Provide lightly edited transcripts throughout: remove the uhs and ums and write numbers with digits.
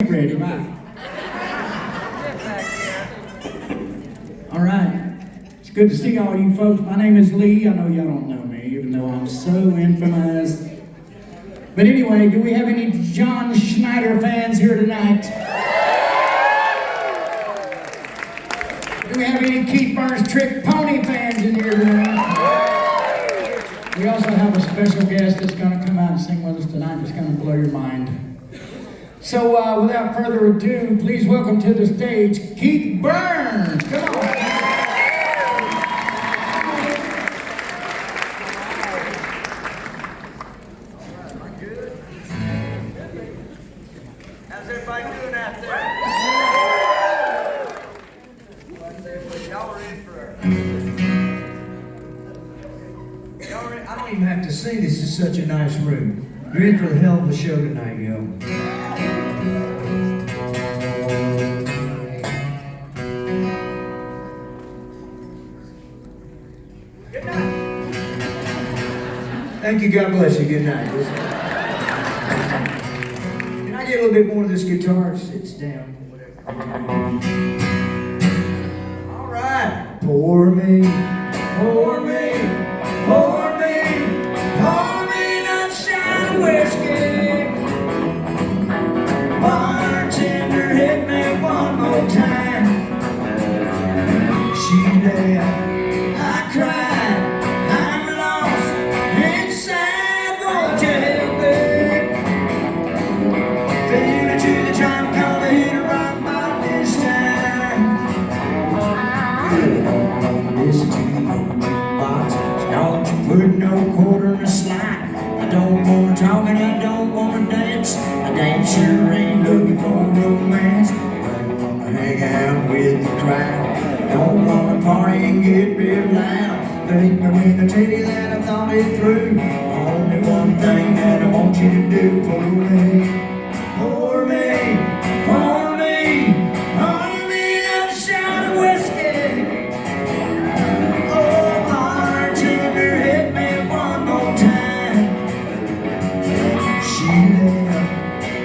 Ready? All right. It's good to see all you folks. My name is Lee. I know y'all don't know me, even though I'm so infamous. But anyway, do we have any John Schneider fans here tonight? Do we have any Keith Burns Trick Pony fans in here tonight? We also have a special guest that's going to come out and sing with us tonight. It's going to blow your mind. So without further ado, please welcome to the stage Keith Burns. Come on. How's everybody doing out there? Y'all ready for y'all ready? I don't even have to sing. This is such a nice room. You're in for the hell of a show tonight, yo. Good night. Thank you. God bless you. Good night. Can I get a little bit more of this guitar? Sits down. All right. Pour me, pour me, pour me, pour me that shine whiskey. Bartender, hit me one more time. She left. I cried. I'm lost inside. Won't you help me? Feel it to the time. Gonna hit a rock bottom this time. Listen to the old jukebox. Don't you put no quarter in a slide. I don't wanna talk and I don't wanna dance. I dance sure ain't looking for romance. I don't wanna hang out with the crowd. I don't wanna party and get real loud. Believe me when I tell you that I thought it through. Only one thing that I want you to do for me. Pour me, pour me, pour me that shot of whiskey. Oh, bartender, hit me one more time. She left,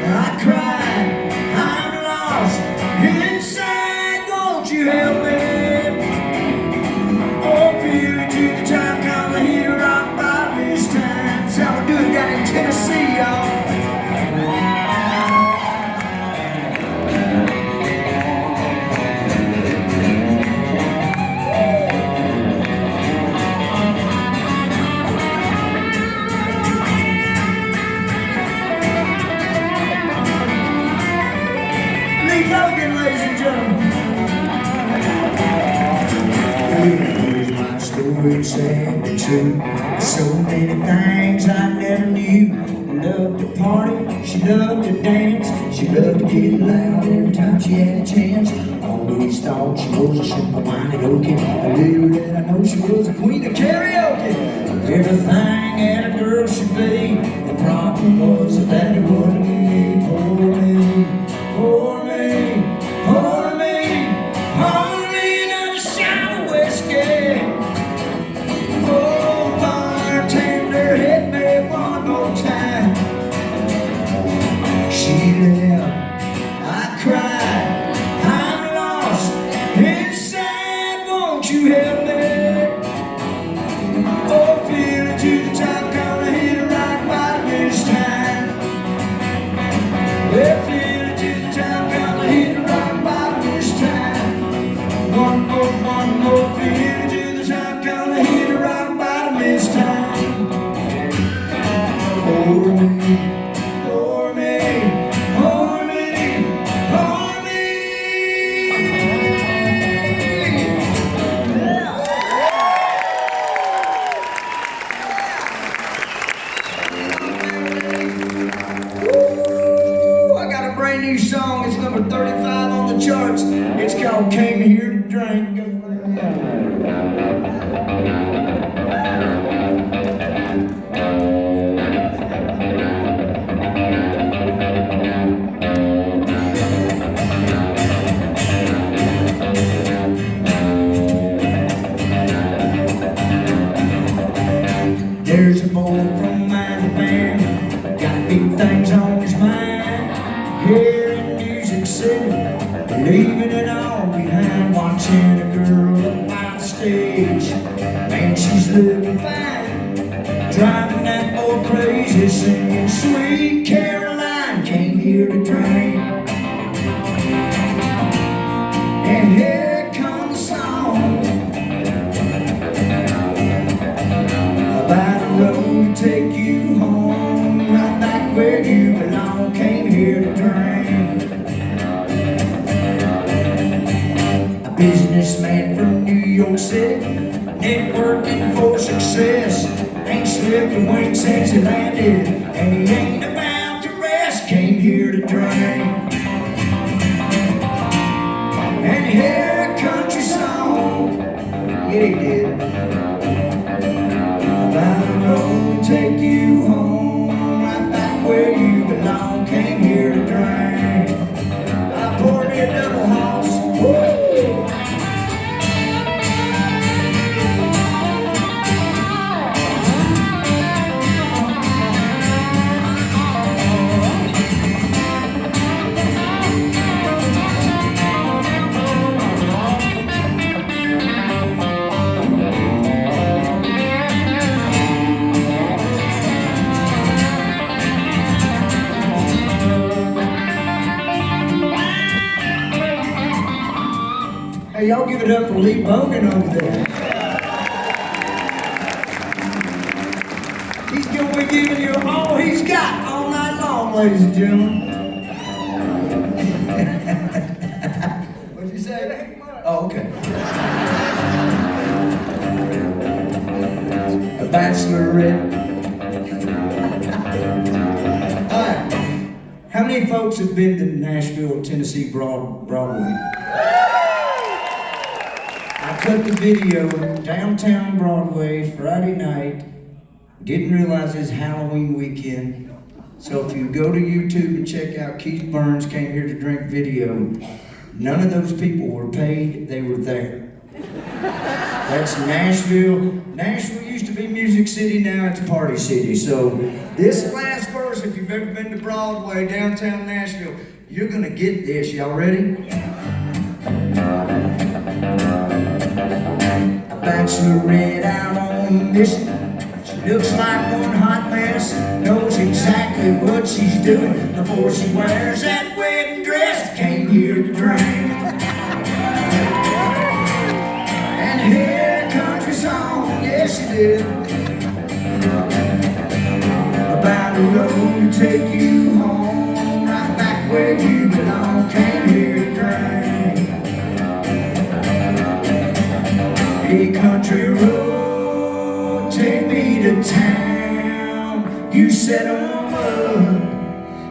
I cried, I'm lost inside. Won't you help me? Oh, feel it to the time, gonna hit a rock bottom this time. That's how we do it down in Tennessee, y'all. Ladies and gentlemen. Here's my story, sad and true. So many things I never knew. Loved to party, she loved to dance. She loved to get loud every time she had a chance. Always thought she was a simple-minded okie. Little did I know she was a queen of karaoke. Everything that a girl should be. The problem was that it wasn't me. Pour me, pour me, pour me, pour me another shot of whiskey. Oh, bartender, hit me one more time. She left, I cried, I'm lost inside. Won't you help me? Oh, feel it to the top, gonna hit a rock bottom this time. Well, feel it to the top, gonna hit a rock bottom this time. One more, feel it to the top, gonna hit a rock bottom this time. Pour me, pour me, pour me, pour me. Woo! I got a brand new song. It's number 35 on the charts. It's called Came Here to Drink. There's a boy from Alabama, got big things on his mind. Here in New Music City, leaving it all behind, watching a girl up on stage. Man, she's looking fine, driving that boy crazy, singing Sweet Caroline, came here to drink. And here comes a song about a road to take you home, right back where you belong, came here to drink. A businessman from New York City, networking for success, ain't slipped a wink since he landed, and he ain't about to rest, came here to drink. And hear a country song, yeah he did, about a road to take you home, right back where you belong, came here to drink. I poured me a double house, woo! Hey, y'all give it up for Lee Bogan over there. He's gonna be giving you all he's got all night long, ladies and gentlemen. What'd you say? Oh, okay. A bachelorette. All right. How many folks have been to Nashville, Tennessee Broadway? I cut the video downtown Broadway Friday night. Didn't realize it's Halloween weekend. So if you go to YouTube and check out Keith Burns Came Here to Drink video, none of those people were paid, they were there. That's Nashville. Nashville used to be Music City, now it's Party City. So this last verse, if you've ever been to Broadway, downtown Nashville, you're gonna get this. Y'all ready? A bachelorette out on a mission. She looks like one hot mess, knows exactly what she's doing before she wears that wedding dress. Came here to drink and hear a country song, yes she did, about a road to take you home, right back where you belong. Came here to drink. A country road, take me to town. You said I'm up,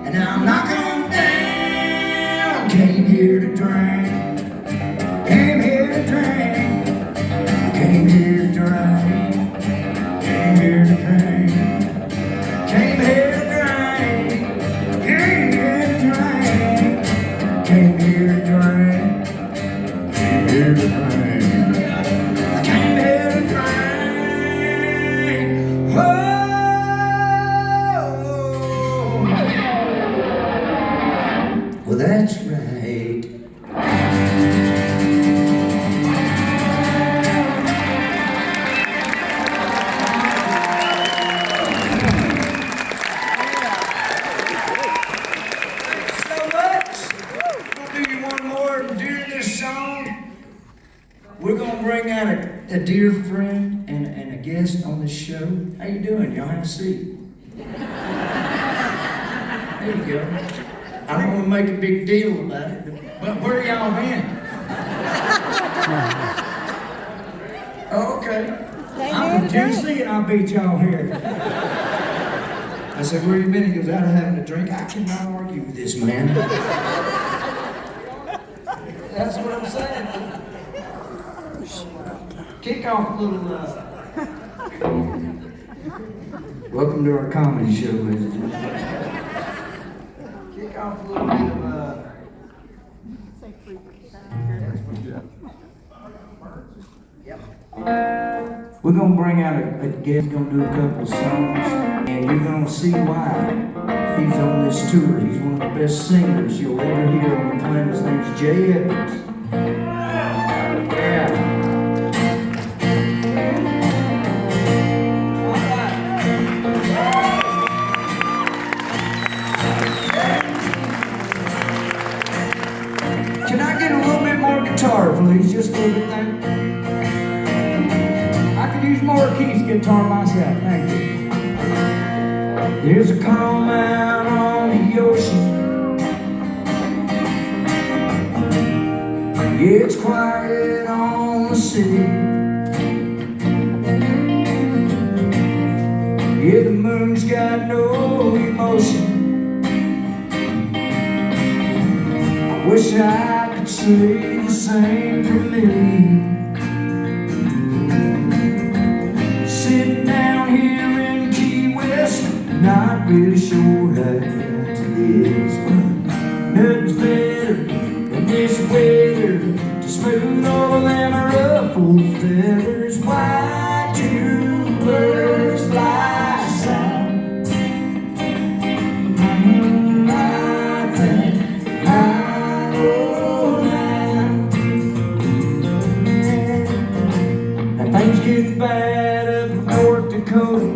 and I'm knocking on down. Came here to drink. Came here to drink. Came here to drink. Came here to drink. Came here to drink. Came here to drink. Came here to drink. Came here to drink. Well, that's right. So much. We'll do you one more. And during this song, we're gonna bring out a dear friend and a guest on the show. How you doing? Y'all have a seat. There you go. I don't want to make a big deal about it, But where y'all been? oh, okay. I'm from Tennessee and I beat y'all here. I said, where you been? He goes, out of having a drink. I cannot argue with this man. That's what I'm saying. Kick off a little, welcome to our comedy show, ladies and gentlemen. Kick off a little bit of, Yep. We're gonna bring out a guest, gonna do a couple of songs, and you're gonna see why he's on this tour. He's one of the best singers you'll ever hear on the planet. Jay Evans. Yeah. Can I get a little bit more guitar, please? Just a little bit there. I could use more Keith's guitar myself, thank you. There's a calm out on the ocean. Yeah, it's quiet on the sea. Yeah, the moon's got no emotion. I wish I could say the same for me. Sitting down here in Key West, not really sure how to get to this, but nothing's better than this weather to smooth all of them ruffled feathers. Why do birds fly south? I think I know now. And things get bad up in North Dakota.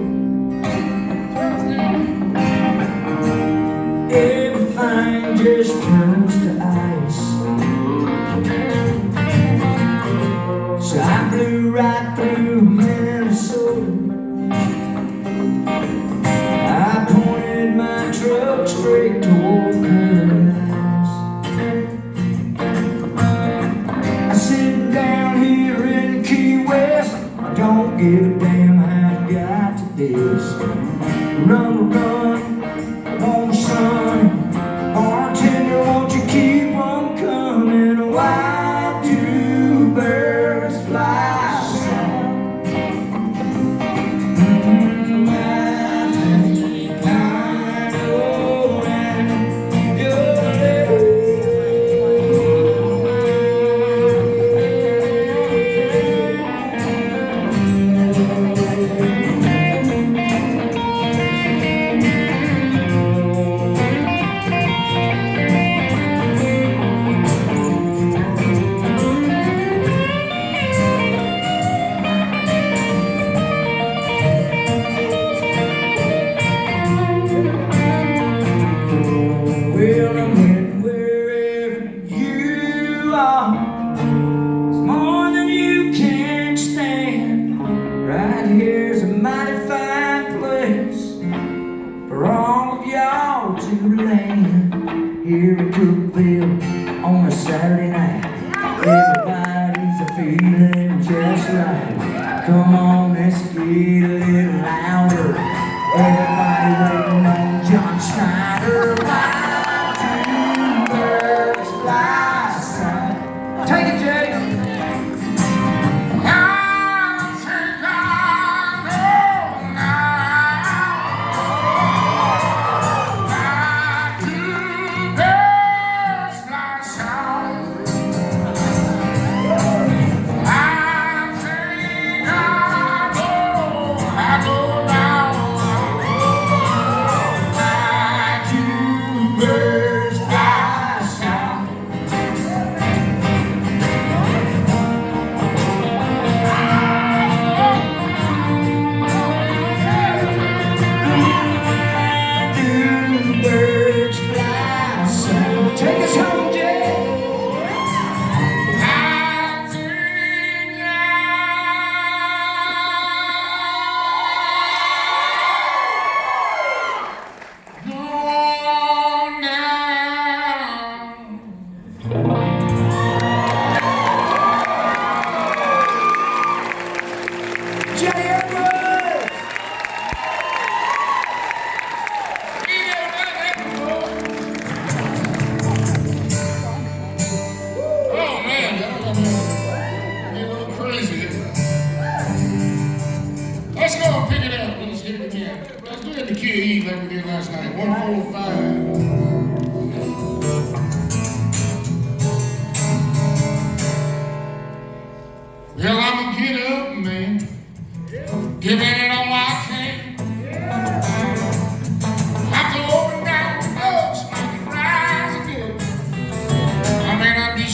Everything just turns to ice. So I blew right through Minnesota. I pointed my truck straight toward paradise. I sit down here in Key West. I don't give a damn how I got to this. Run, on son, bartender, won't you keep on coming? Why do birds fly south? I think I know now. Well, I went wherever you are. It's more than you can stand. Right here's a mighty fine place for all of y'all to land. Here in Cookeville on a Saturday night, everybody's a feeling just right. Come on, let's get a little louder. Everybody waiting on John Schneider. Take it, Jay. Take us home, Jay. I think I know now. Jay Edwards. Let's go and pick it up. Let's hit it again. Let's do it the key of E like we did last night. 145. Well, I'm a get up man, giving it all I can. I go over down the road, smoking rise again. I may not be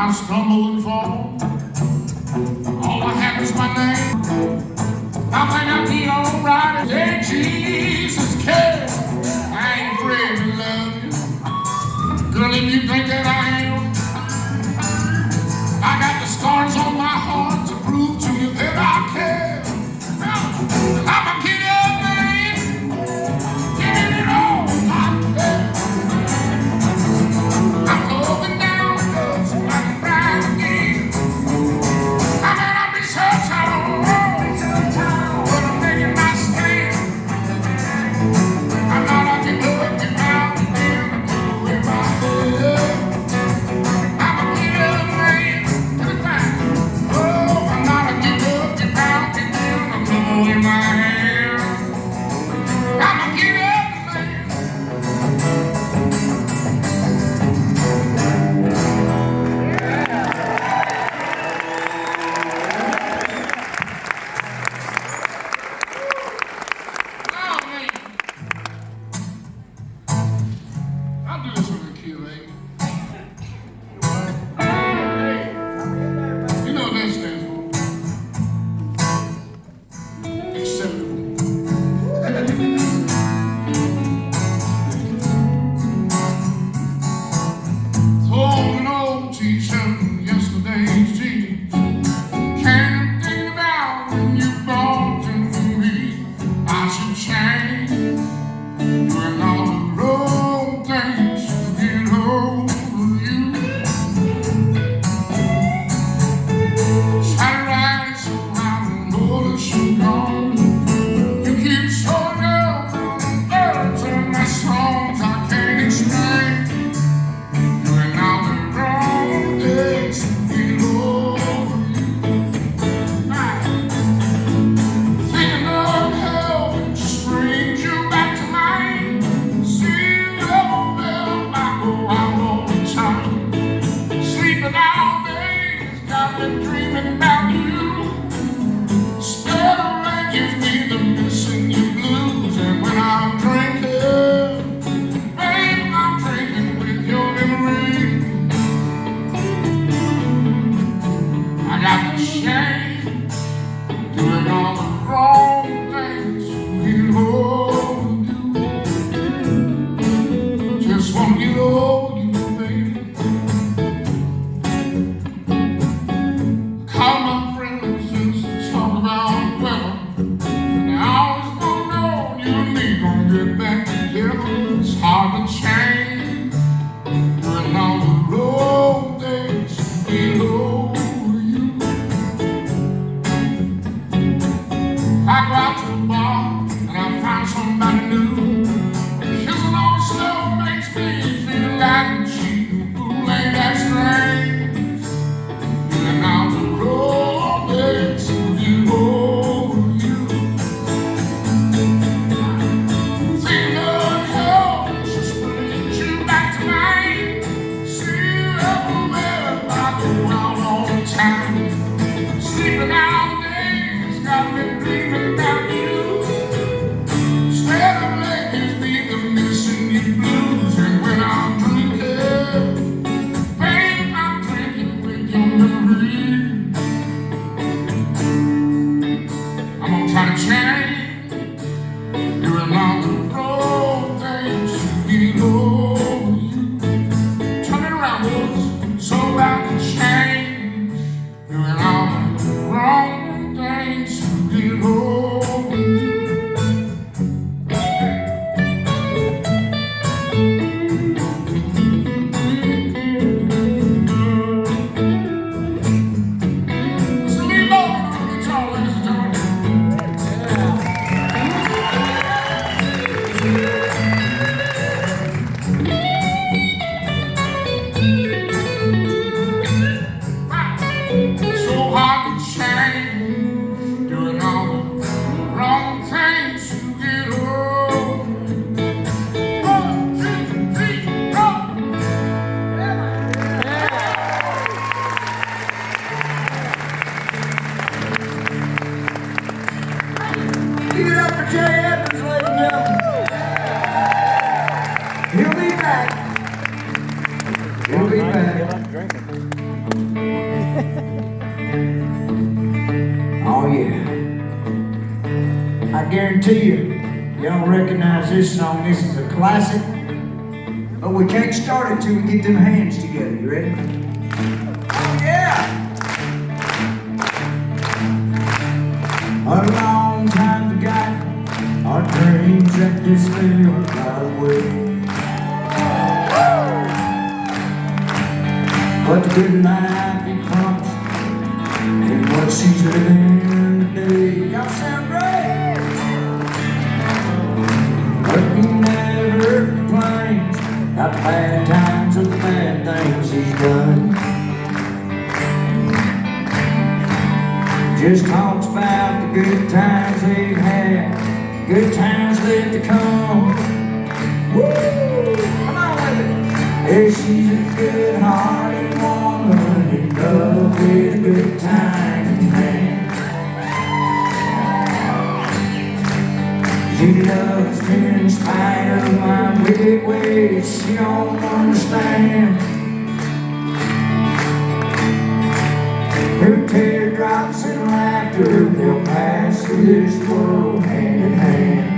I stumble and fall, all I have is my name. I think I'll be alright. Hey, Jesus cares. I ain't afraid to love you. Girl, if you think that I am, I got the scars on my heart to prove to you that I care. I'm a kid up, man, giving it all I can. I'm going down so I can ride again. I gotta be so tall, but I'm making my stand. I'm not a kid up, get out again, I'm going in my head. I'm a kid up, man, to the time. Oh, I'm not a kid up, get out again, I'm going in my head. I'm a kid up, man. Oh, man. I'll do this with a kid, eh? Hey, you know what that stands for? Acceptable. Throwing an old t-shirt from yesterday's jeans. Can't think about when you bumped into me. I should change, doing all the wrong things to get over you. Try to ride so I don't notice you're gone. You keep showing up on words on my songs I can't explain. Doing all the wrong things to get over you. Thinking of how it just brings you back to mind. See the bell, I go out all the time. Sleeping all day, got me dreaming about you. Instead of rain gives me the missing you blues. And when I'm drinking, babe, I'm drinking with your memory. I got the shame, doing all the wrong things to get over you. Just wanna get over you, baby. Call my friends just to talk about weather. And I always gonna know you and me gonna get back together. It's hard to change, doing all the wrong things to get over you. I go out to the bar and I find somebody new. Kissing on slow makes me feel like a cheat. Ooh, ain't that strange? Doing all the wrong things to get over you. Thinking of how it just brings you back to mind. See you everywhere, I go out all the time. Sleeping all day, got me dreaming about you. Instead of making me the missing you blues. And when I'm drinking, babe, I'm drinking with your memory. I'm gonna try to change, doing all the wrong things to get over you. Turn it around, boys, so I can change, doing all the wrong Oh yeah. I guarantee you, y'all recognize this song. This is a classic. But we can't start it till we get them hands together. You ready? Oh yeah! A long time forgotten, our dreams that this field got away. But the good life he promised, and what she's living today. Y'all sound great! But he never complains about the bad times or the bad things he's done. Just talks about the good times they've had, good times yet to come. Woo! Come on with it! Yeah, she's a good-hearted woman in love with a good time man. She loves me in spite of my wicked ways she don't understand. Her teardrops and laughter, they'll pass through this world hand in hand.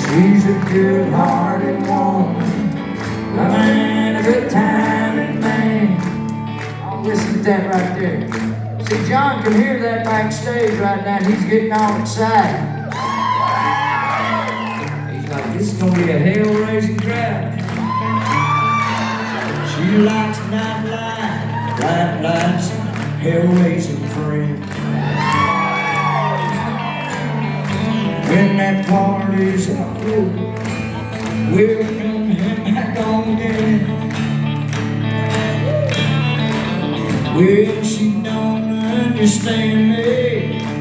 She's a good-hearted woman, loving a good time and man. Oh, listen to that right there. See, John can hear that backstage right now, and he's getting all excited. He's like, this is gonna be a hell-raising crowd. She likes nightlife, bright lights, hell-raising friends. When that party's over, we'll come him back on again. Well, she don't understand me,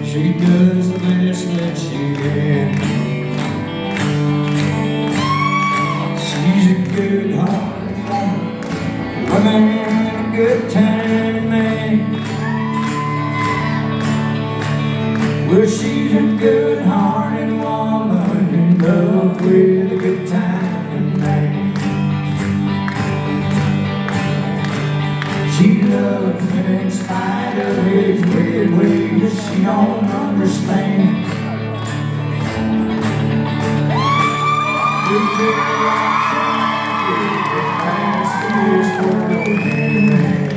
she does the best that she can. She's a good-hearted woman, loving a good time man. Well, she's a good-hearted woman in love with a good time man. She loves him in spite of his weird ways she don't understand. We take the rocks and pass through this world hand in hand.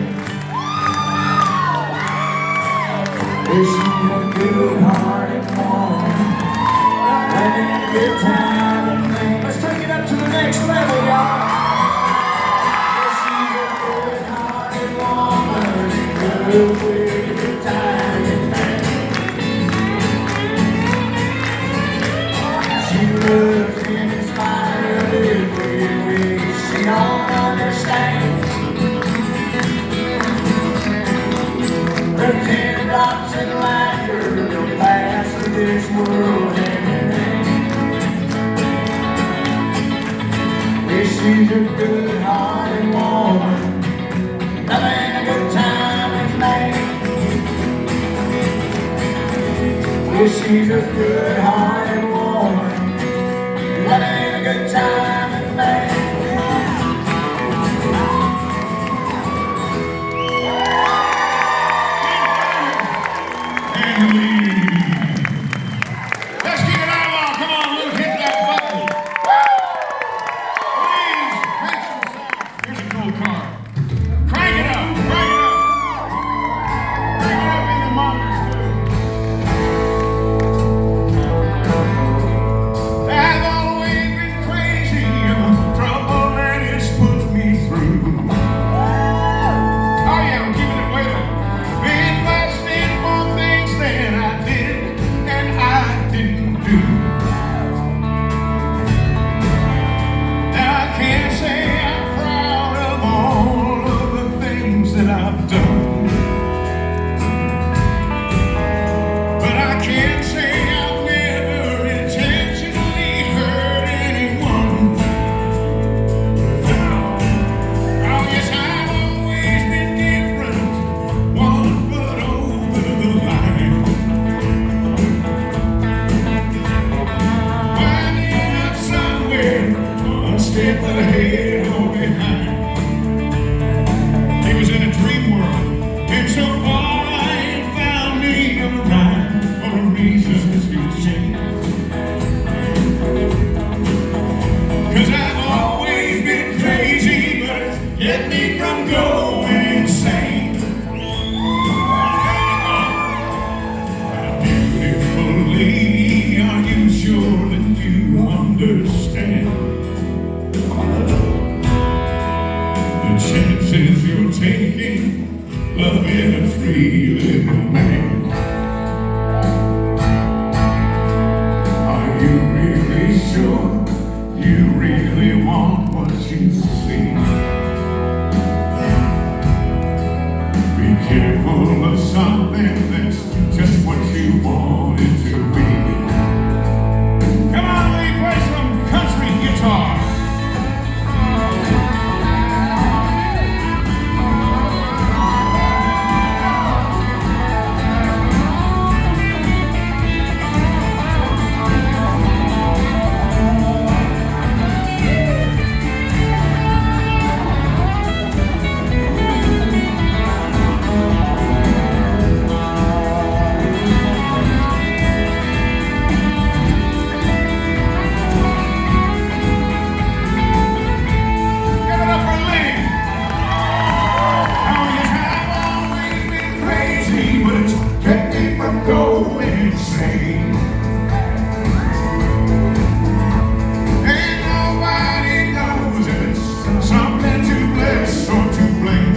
She's a good-hearted woman, having a good time and man. Let's take it up to the next level, y'all. She's a good-hearted woman, with a good time and man. She loves him in spite of his weird ways she don't understand. Her teardrops and laughter, they'll pass through this world hand in hand. Yeah, she's a good-hearted woman, having a good time and man. Yeah, she's a good-hearted woman, having a good time and man. Let's keep it on. Come on, Luke, hit that button. Please, make some sound. Here's a cool car. Crank it up, crank it up. Crank it up in the monitors, too. I've always been crazy of the trouble that it's put me through. Oh yeah, we're keeping it waiting. Been busted for things that I did and I didn't do. Now I can't say I'm proud of all me from going insane. Beautiful lady, are you sure that you understand the chances you're taking, loving a free little man? Are you really sure you really want what you see? Be careful of something that's just what you want it to be. Come on, Lee, play some country guitar. Going insane. And nobody knows if it's something to bless or to blame.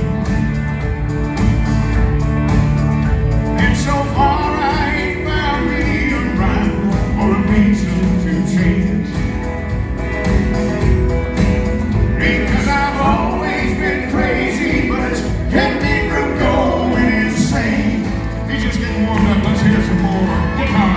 And so far I ain't found me a rhyme or a reason to change. Because I've always been crazy, but it's kept me from going insane. He's just getting warmed up. Let's hear some more guitar.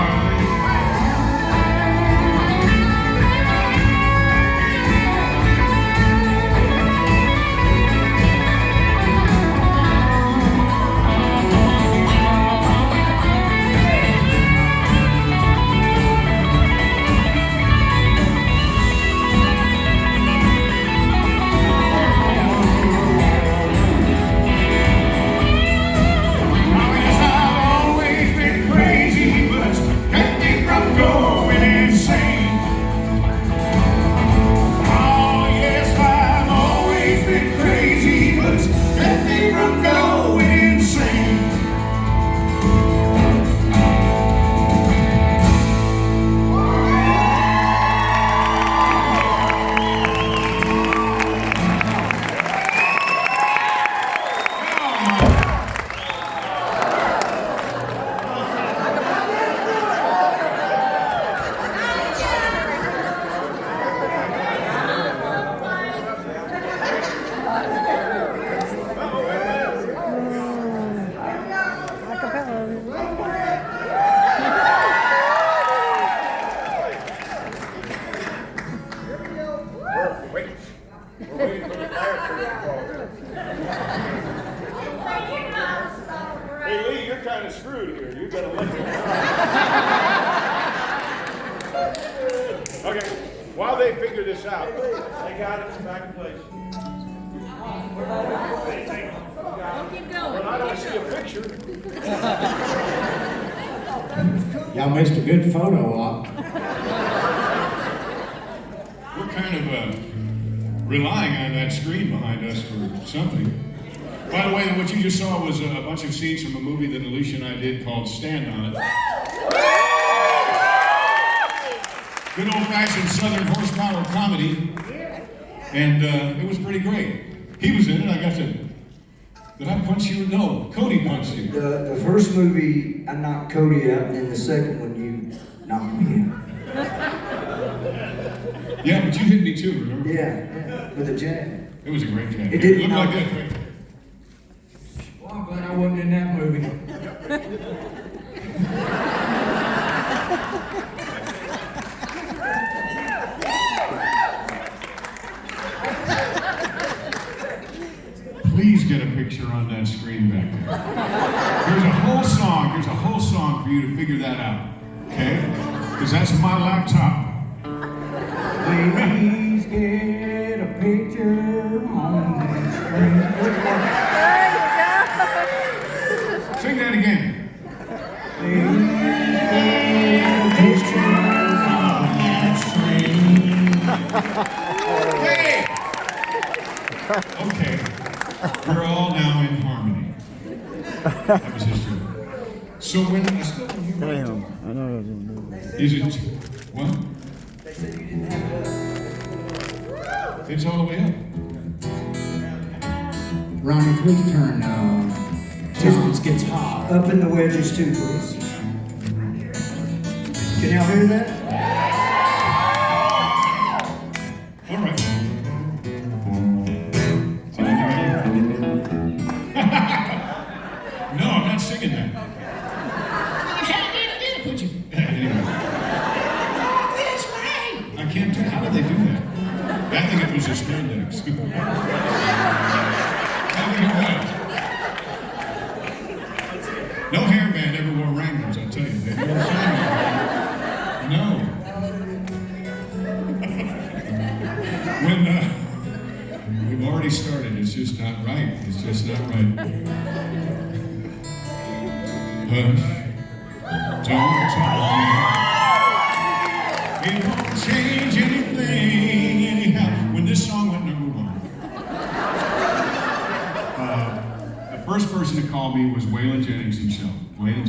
Hey Lee, you're kind of screwed here. You gotta look at it. Okay, while they figure this out, they got it back in place. Keep going. Well, I don't see a picture. Y'all missed a good photo op. We're kind of relying on that screen behind us for something. By the way, what you just saw was a bunch of scenes from a movie that Alicia and I did called Stand On It. Good old-fashioned Southern horsepower comedy. And it was pretty great. He was in it. I got to... Did I punch you? No, Cody punched you. The first movie, I knocked Cody out, and then the second one, you knocked me out. Yeah, but you hit me too, remember? Yeah, with a jab. It was a great jab. It didn't looked knock like that. Well, I'm glad I wasn't in that movie. Please get a picture on that screen back there. There's a whole song for you to figure that out, okay? Because that's my laptop. Please get a picture on that screen. Sing that again. Please get a picture on that screen. Hey! Okay. We're all now in harmony. That was his joke. So when I still don't hear Damn, I know what I was is it what? It's all the way up. Ronnie, please turn distance guitar. Up in the wedges too, please. Can y'all hear that? All right. No, I'm not singing that. Anyway. I can't do. How did they do that? I think it was a spandex. I think it was. No hairband ever wore Wranglers, I'll tell you. They wore shiny. No. When we've already started, it's just not right. It's just not right. Hush, don't tell me. It won't change anything anyhow. When this song went #1, the first person to call me was Waylon Jennings himself. And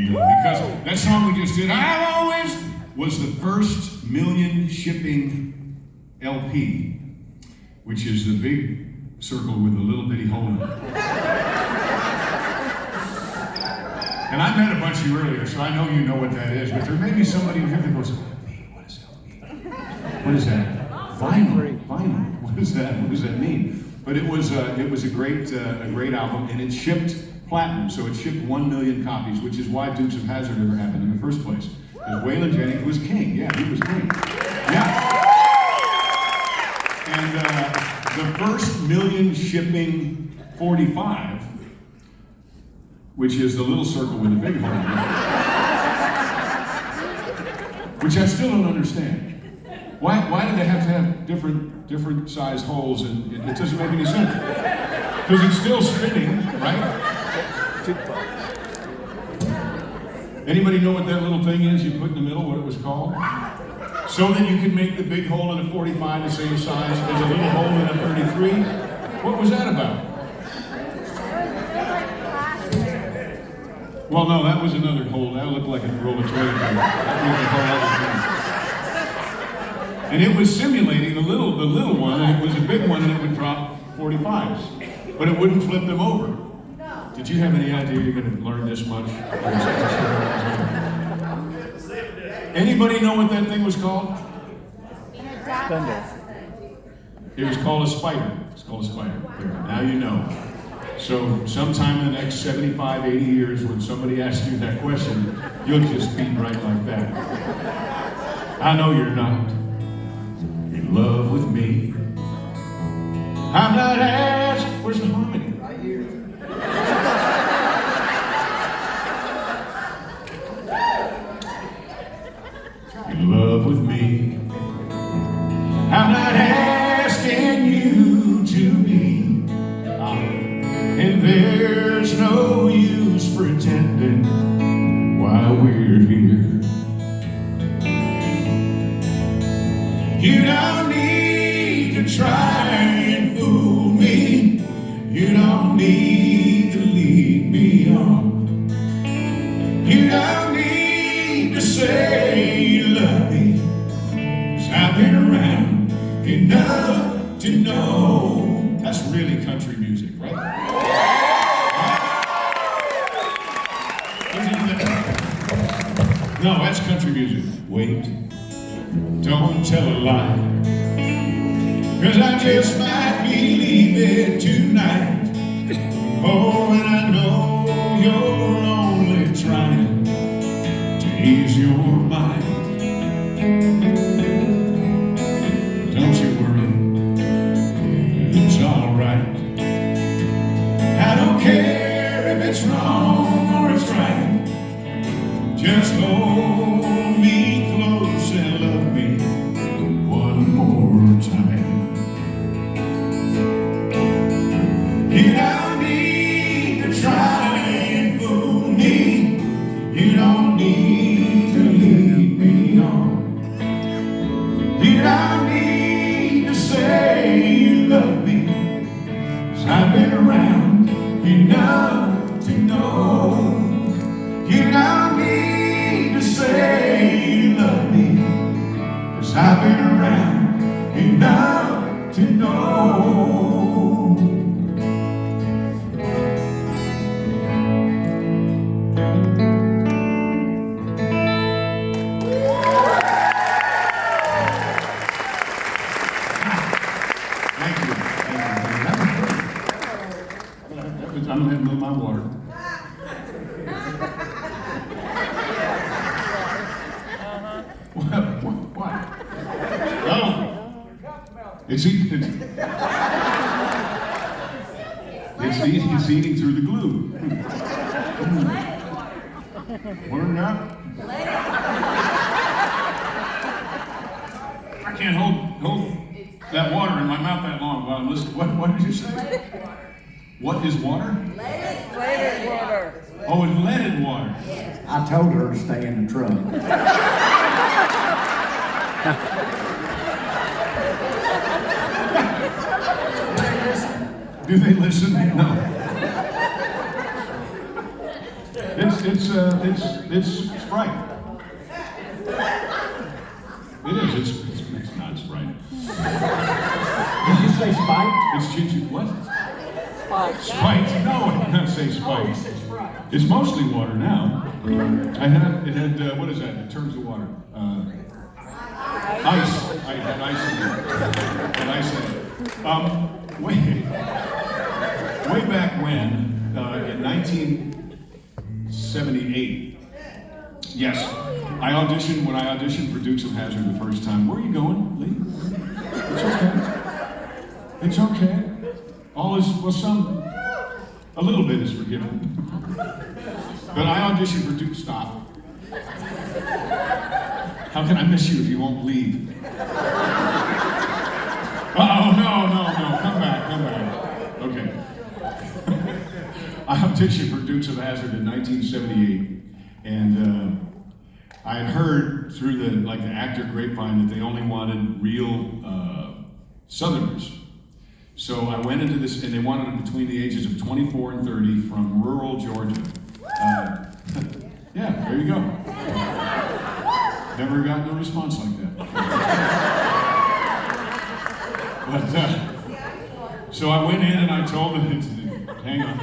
because that song we just did, I Always, was the first million shipping LP, which is the big circle with a little bitty hole in it. And I met a bunch of you earlier, so I know you know what that is, but there may be somebody in here that goes, LP, what is LP? What is that? Vinyl. What is that? What does that mean? But it was a great album, and it shipped platinum, so it shipped 1 million copies, which is why Dukes of Hazzard ever happened in the first place. Because Waylon Jennings was king. Yeah, he was king. Yeah. And the first million shipping 45, which is the little circle with the big hole in it, which I still don't understand. Why do they have to have different size holes, and it doesn't make any sense? Because it's still spinning, right? Anybody know what that little thing is you put in the middle, what it was called? So that you can make the big hole in a 45 the same size as a little hole in a 33? What was that about? Well, no, that was another hole. That looked like a roll of toilet paper. That was a whole other thing. And it was simulating the little one, and it was a big one, and it would drop 45s. But it wouldn't flip them over. Did you have any idea you're going to learn this much? Anybody know what that thing was called? It was called a spider. It's called a spider. Now you know. So sometime in the next 75, 80 years, when somebody asks you that question, you'll just be right like that. I know you're not in love with me. I'm not asked. Where's the harmony? Right here. In love with me. I'm not asking you to be. And there's no use pretending while we're here. You don't need to try and fool me. You don't need to lead me on. You don't need to say you love me. 'Cause I've been around enough to know. That's really country music, right? No, that's country music. Wait, don't tell a lie. 'Cause I just might be leaving tonight. Oh, and I know you're only trying to ease your mind. Don't you worry, it's alright. I don't care if it's wrong or it's right. Just hold me close and love me one more time. You don't need to try and fool me. You don't need to lead me on. You don't need to say you love me. 'Cause I've been around enough to know you don't need to say you love me, 'cause I've been around enough to know. I'm gonna have to move my water. What? No. It's eating through the glue. Warm up. I can't hold that water in my mouth that long while I'm listening. What did you say? What is water? Flavored water. Oh, it's leaded water. I told her to stay in the truck. Do they listen? No. It's Sprite. It is. It's not Sprite. Did you say Spike? It's ginger. What? Sprite? No, I did not say Sprite. It's mostly water now. It had what is that in terms of water? Ice. I had ice in it. And ice in it. Way back when, in 1978, yes, when I auditioned for Dukes of Hazzard the first time. Where are you going, Lee? It's okay. All is, a little bit is forgiven. But I auditioned for Duke. Stop. How can I miss you if you won't leave? No. Come back. Okay. I auditioned for Dukes of Hazzard in 1978, and I had heard through the actor grapevine that they only wanted real Southerners. So I went into this, and they wanted it between the ages of 24 and 30 from rural Georgia. Yeah, there you go. Never got no response like that. But, so I went in and I told them, hang on.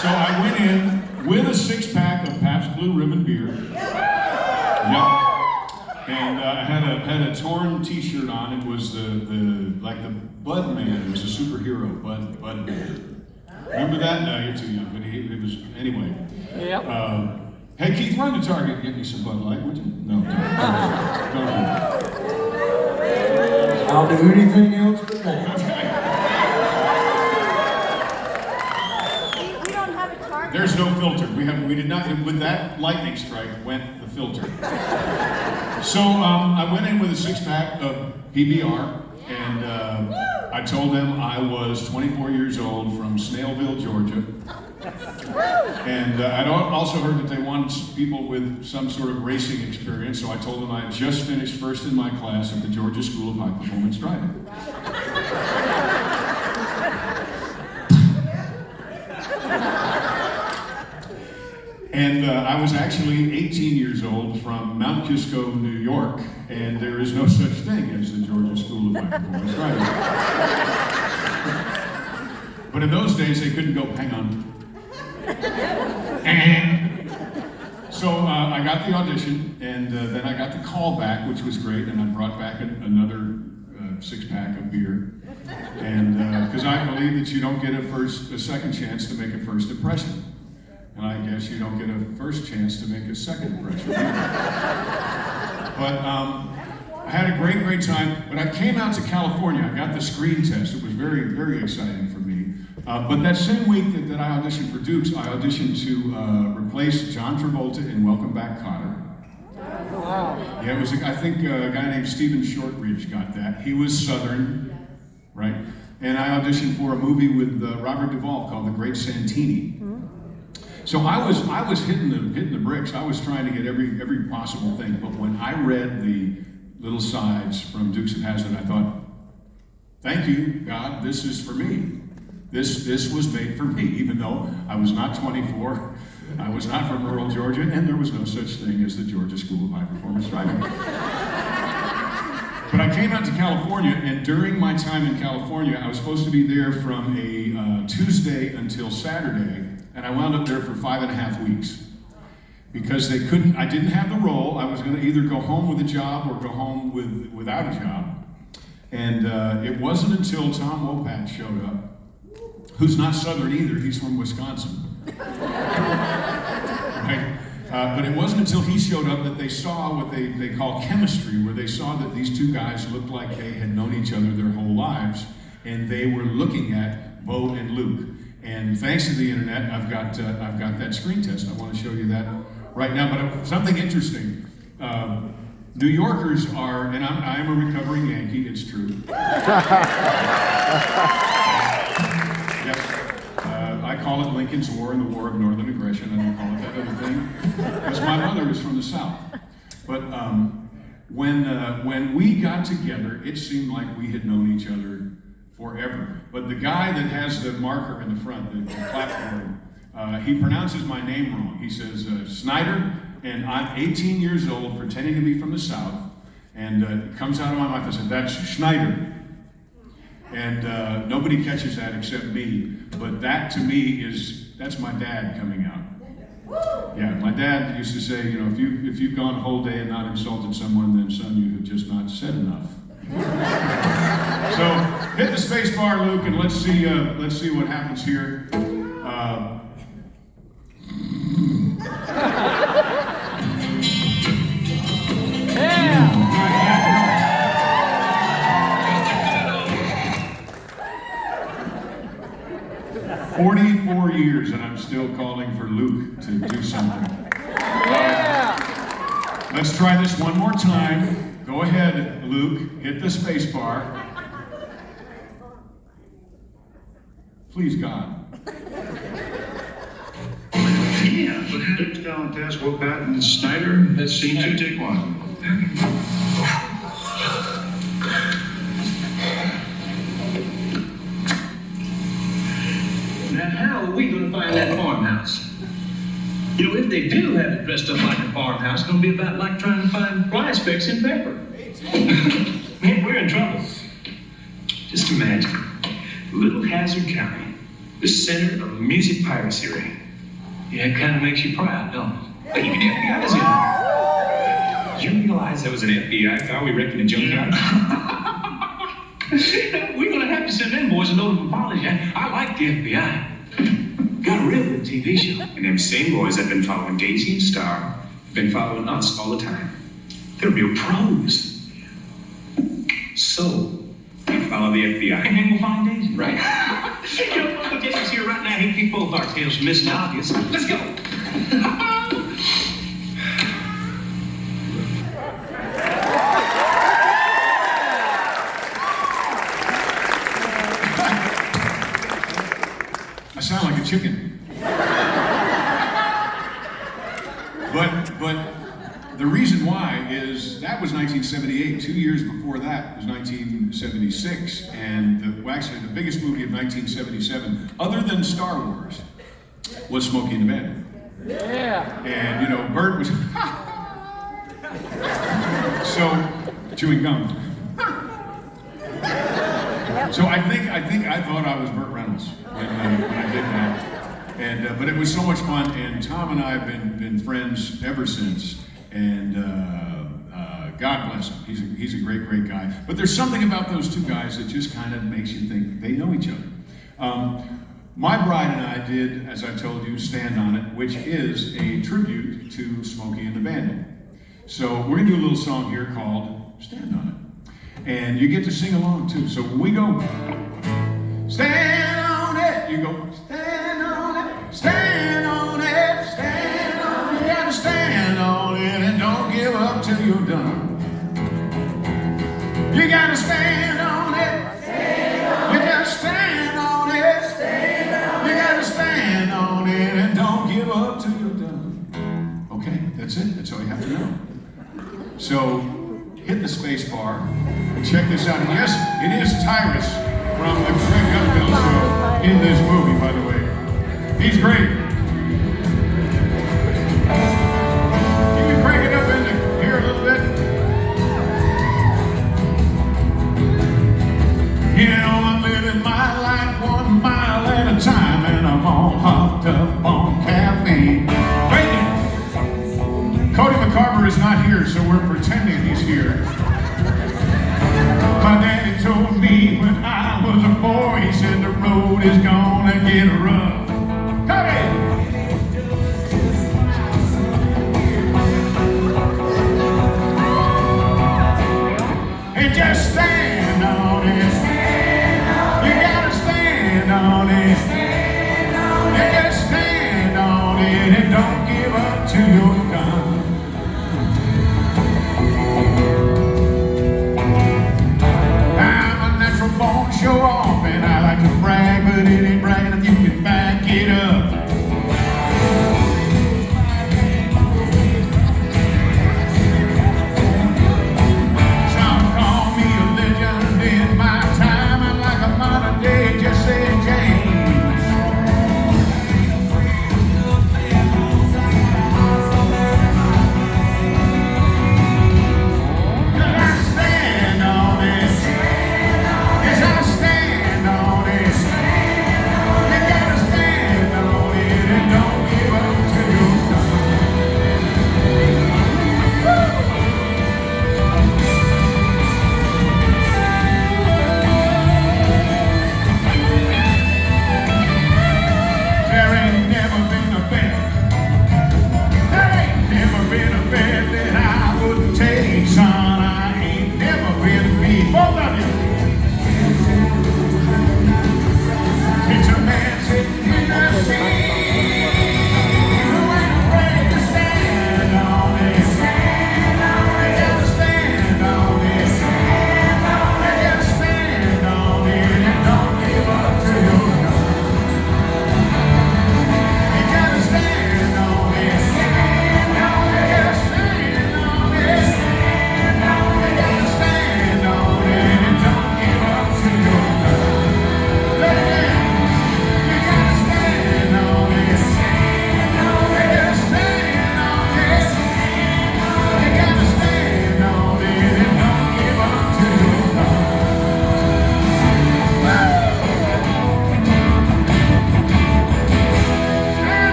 So I went in with a 6-pack of Pabst Blue Ribbon beer. Yep. And I had a torn T-shirt on. It was the Bud Man. It was a superhero, Bud Man. Remember that? No, you're too young. But it was anyway. Yep. Hey Keith, run to Target and get me some Bud Light, would you? No, don't do it. I'll do anything else but that. We don't have a Target. There's no filter. We did not. With that lightning strike went the filter. So I went in with a 6-pack of PBR, and I told them I was 24 years old from Snailville, Georgia. And I'd also heard that they wanted people with some sort of racing experience, so I told them I had just finished first in my class at the Georgia School of High Performance Driving. And I was actually 18 years old from Mount Kisco, New York, and there is no such thing as the Georgia School of High Performance Driving. But in those days, they couldn't go, hang on. And so I got the audition, and then I got the call back, which was great, and I brought back another 6-pack of beer. And because I believe that you don't get a second chance to make a first impression. And I guess you don't get a first chance to make a second impression. But I had a great time. When I came out to California, I got the screen test. It was very, very exciting for me. But that same week that I auditioned for Dukes, I auditioned to replace John Travolta in Welcome Back, Kotter. Wow. Yeah, it was, I think, a guy named Stephen Shortridge got that. He was Southern, right? And I auditioned for a movie with Robert Duvall called The Great Santini. So I was hitting the bricks. I was trying to get every possible thing. But when I read the little sides from Dukes of Hazzard, I thought, thank you, God, this is for me. This was made for me, even though I was not 24, I was not from rural Georgia, and there was no such thing as the Georgia School of High Performance Driving. But I came out to California, and during my time in California, I was supposed to be there from a Tuesday until Saturday, and I wound up there for 5.5 weeks. Because they couldn't, I didn't have the role. I was going to either go home with a job or go home without a job. And it wasn't until Tom Wopat showed up, who's not Southern either, he's from Wisconsin. Right? But it wasn't until he showed up that they saw what they call chemistry, where they saw that these two guys looked like they had known each other their whole lives, and they were looking at Bo and Luke. And thanks to the internet, I've got that screen test. I want to show you that right now. But something interesting. New Yorkers are, and I am a recovering Yankee, it's true. Yes. I call it Lincoln's War and the War of Northern Aggression. I don't call it that other thing, because my mother is from the South. But when we got together, it seemed like we had known each other forever. But the guy that has the marker in the front, the clapboard, he pronounces my name wrong. He says Schneider, and I'm 18 years old, pretending to be from the South, and it comes out of my mouth. I said, that's Schneider. And nobody catches that except me. But that to me that's my dad coming out. Yeah, my dad used to say, you know, if you've gone a whole day and not insulted someone, then son, you have just not said enough. So hit the space bar, Luke, and let's see what happens here. 44 years, and I'm still calling for Luke to do something. Let's try this one more time. Go ahead, Luke. Hit the space bar. Please, God. Yeah, but down test, Wopat and Schneider. That's scene 2, take 1. Now, how are we going to find that farmhouse? You know, if they do have it dressed up like a farmhouse, it's going to be about like trying to find fly specks in pepper. Man, we're in trouble. Just imagine, Little Hazard County, the center of music piracy ring. Yeah, it kind of makes you proud, don't it? But even FBI is in it. Did you realize there was an FBI car we wrecked in a junkyard? We're going to have to send them boys a note of apology. I like the FBI. Got a real good TV show. And them same boys that have been following Daisy and Star have been following us all the time. They're real pros. So, we follow the FBI. And then we'll find Daisy. Right. You know, Uncle Jesse's here right now. He'll keep both our tails from missing obvious. Let's go. I sound like a chicken. But the reason why is that was 1978. 2 years before that was 1976, and actually the biggest movie of 1977, other than Star Wars, was Smokey and the Bandit. Yeah. And you know, Bert was so chewing gum. So I think I thought I was Burt Reynolds when I did that, and but it was so much fun. And Tom and I have been friends ever since. And God bless him. He's a great guy. But there's something about those two guys that just kind of makes you think they know each other. My bride and I did, as I told you, Stand On It, which is a tribute to Smokey and the Bandit. So we're gonna do a little song here called Stand On It. And you get to sing along too. So when we go, stand on it, you go, stand on it, stand on it, stand on it. You gotta stand on it and don't give up till you're done. You gotta stand on it, you gotta stand on it, you gotta stand on it and don't give up till you're done. Okay, that's it. That's all you have to know. So, hit the space bar and check this out. And yes, it is Tyrus from the Cookeville show in this movie, by the way. He's great. You can crank it up into here a little bit. You know, I'm living my life 1 mile at a time, and I'm all hopped up on caffeine. Cody McCarver is not here, so we're pretending he's here. My daddy told me when I was a boy, he said the road is gonna get rough. Cody! And just stand on it. You gotta stand on it. You just stand on it and don't give up to your gun. Show off, and I like to brag, but it ain't bragging if you can back it up. Some call me a legend in my time. I'm like a modern day Jesse James. Cause I stand on it.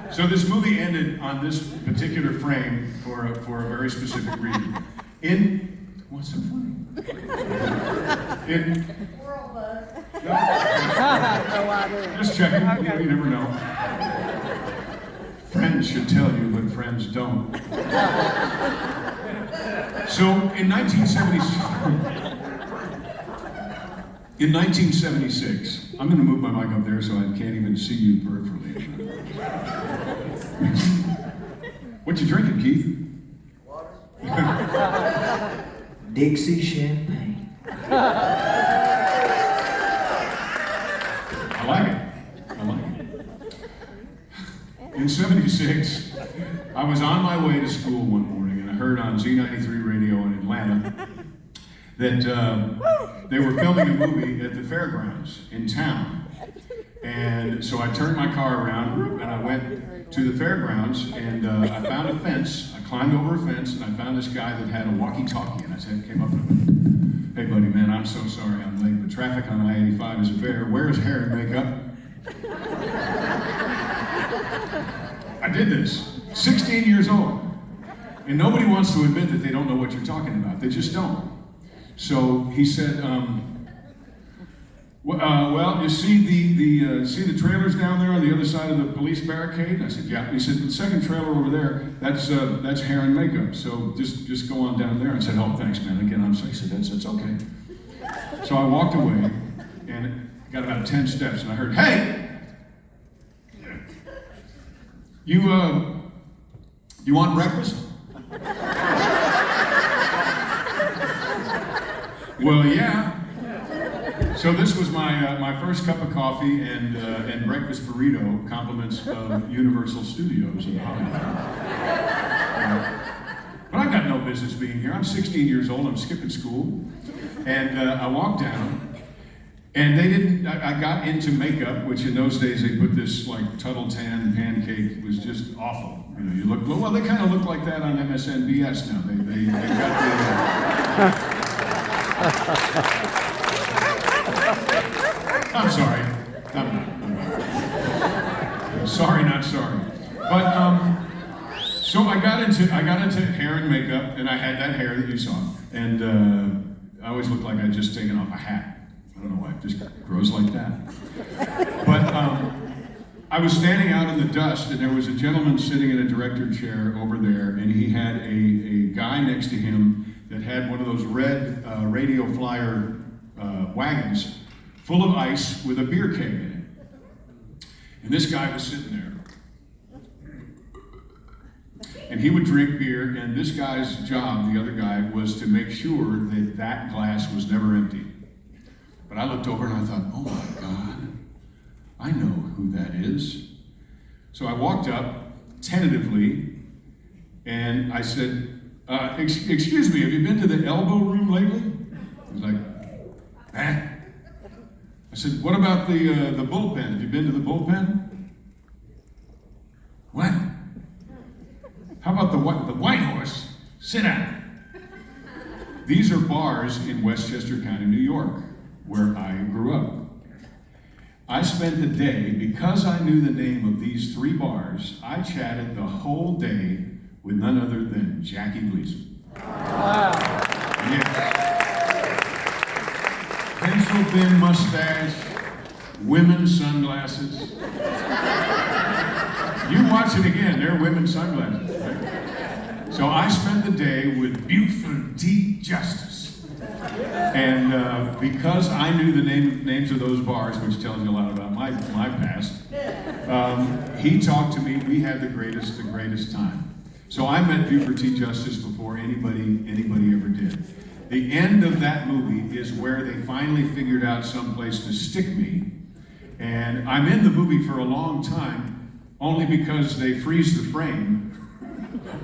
So this movie ended on this particular frame for a very specific reason. What's so funny? World buzz. Just checking, you never know. Friends should tell you, but friends don't. So in 1976, I'm going to move my mic up there so I can't even see you peripherally. What you drinking, Keith? Water. Dixie champagne. I like it. In 76, I was on my way to school one morning and I heard on Z93 radio in Atlanta that they were filming a movie at the fairgrounds in town. And so I turned my car around and I went to the fairgrounds and I found a fence. I climbed over a fence and I found this guy that had a walkie-talkie and I came up to him, "Hey buddy, man, I'm so sorry I'm late, but traffic on I-85 is a bear. Where's hair and makeup?" I did this, 16 years old. And nobody wants to admit that they don't know what you're talking about. They just don't. So he said, well, you see the trailers down there on the other side of the police barricade? I said, yeah. He said, the second trailer over there, that's hair and makeup. So just go on down there. I said, oh, thanks, man. Again, I'm sorry. He said, that's okay. So I walked away and got about 10 steps and I heard, hey! You want breakfast? Well, yeah. So this was my first cup of coffee and breakfast burrito, compliments of Universal Studios in Hollywood. But I got no business being here. I'm 16 years old. I'm skipping school, and I walked down, and they didn't. I got into makeup, which in those days they put this like Tuttle tan pancake. It was just awful. You know, you look well. They kind of look like that on MSNBS now. They got the. I'm sorry. I'm sorry, not sorry. But so I got into hair and makeup, and I had that hair that you saw, and I always looked like I'd just taken off a hat. I don't know why, it just grows like that. But I was standing out in the dust, and there was a gentleman sitting in a director chair over there, and he had a guy next to him that had one of those red radio flyer wagons full of ice with a beer keg in it. And this guy was sitting there. And he would drink beer, and this guy's job, the other guy, was to make sure that that glass was never empty. But I looked over and I thought, oh my God, I know who that is. So I walked up tentatively and I said, excuse me, have you been to the elbow room lately? He was like, eh? I said, what about the bullpen? Have you been to the bullpen? What? How about the White Horse? Sit down. These are bars in Westchester County, New York, where I grew up. I spent the day, because I knew the name of these three bars, I chatted the whole day with none other than Jackie Gleason. Wow. Yeah. Pencil thin mustache, women's sunglasses. You watch it again, they're women's sunglasses, right? So I spent the day with Buford T. Justice. And because I knew the names of those bars, which tells you a lot about my past, he talked to me. We had the greatest time. So I met Buford T. Justice before anybody ever did. The end of that movie is where they finally figured out some place to stick me. And I'm in the movie for a long time, only because they freeze the frame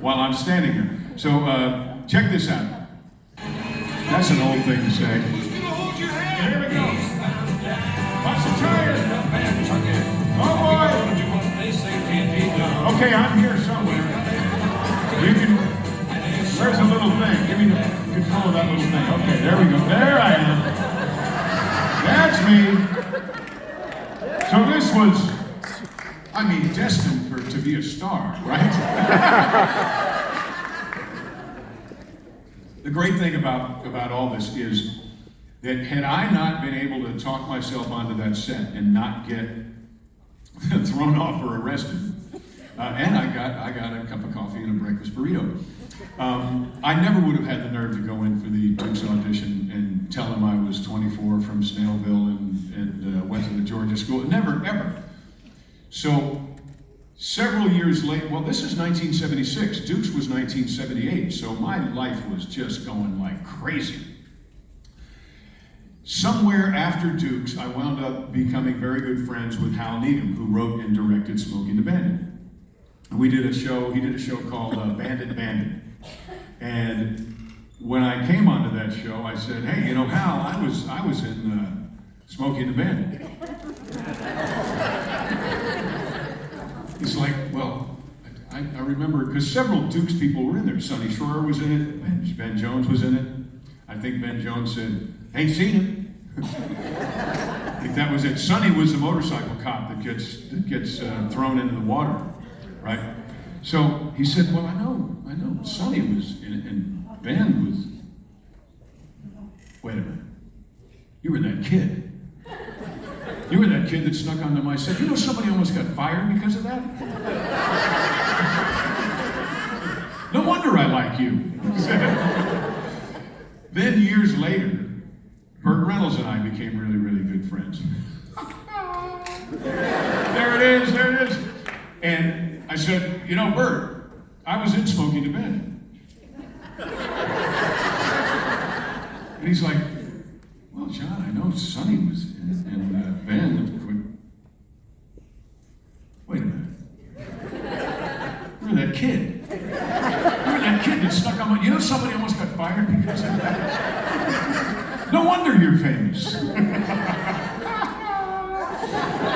while I'm standing here. So check this out. That's an old thing to say. Here we go. Watch the tires. Oh boy. Okay, I'm here somewhere. You can, where's the little thing? Give me the control of that little thing. Okay, there we go. There I am. That's me. So this was, I mean, destined to be a star, right? The great thing about all this is that had I not been able to talk myself onto that set and not get thrown off or arrested, and I got a cup of coffee and a breakfast burrito, I never would have had the nerve to go in for the Dukes audition and tell them I was 24 from Snailville and went to the Georgia school. Never, ever. So several years later, well, this is 1976. Dukes was 1978, so my life was just going like crazy. Somewhere after Dukes, I wound up becoming very good friends with Hal Needham, who wrote and directed Smokey the Bandit. We did a show, he did a show called Bandit Bandit. And when I came onto that show, I said, hey, you know, Hal, I was in Smokey the Bandit. He's like, well, I remember, because several Dukes people were in there. Sonny Schroer was in it, Ben Jones was in it. I think Ben Jones said, ain't seen him. I think that was it. Sonny was the motorcycle cop that gets thrown into the water, right? So he said, well, I know. Sonny was in it, and Ben was, wait a minute. You were that kid. You were that kid that snuck onto my set. You know somebody almost got fired because of that? No wonder I like you. Then years later, Burt Reynolds and I became really, really good friends. There it is. And I said, you know, Burt, I was in Smokey the Bandit. And he's like, John, I know Sonny was in that band. Wait a minute. You're that kid. You're that kid that stuck on my... You know somebody almost got fired because of that? No wonder you're famous.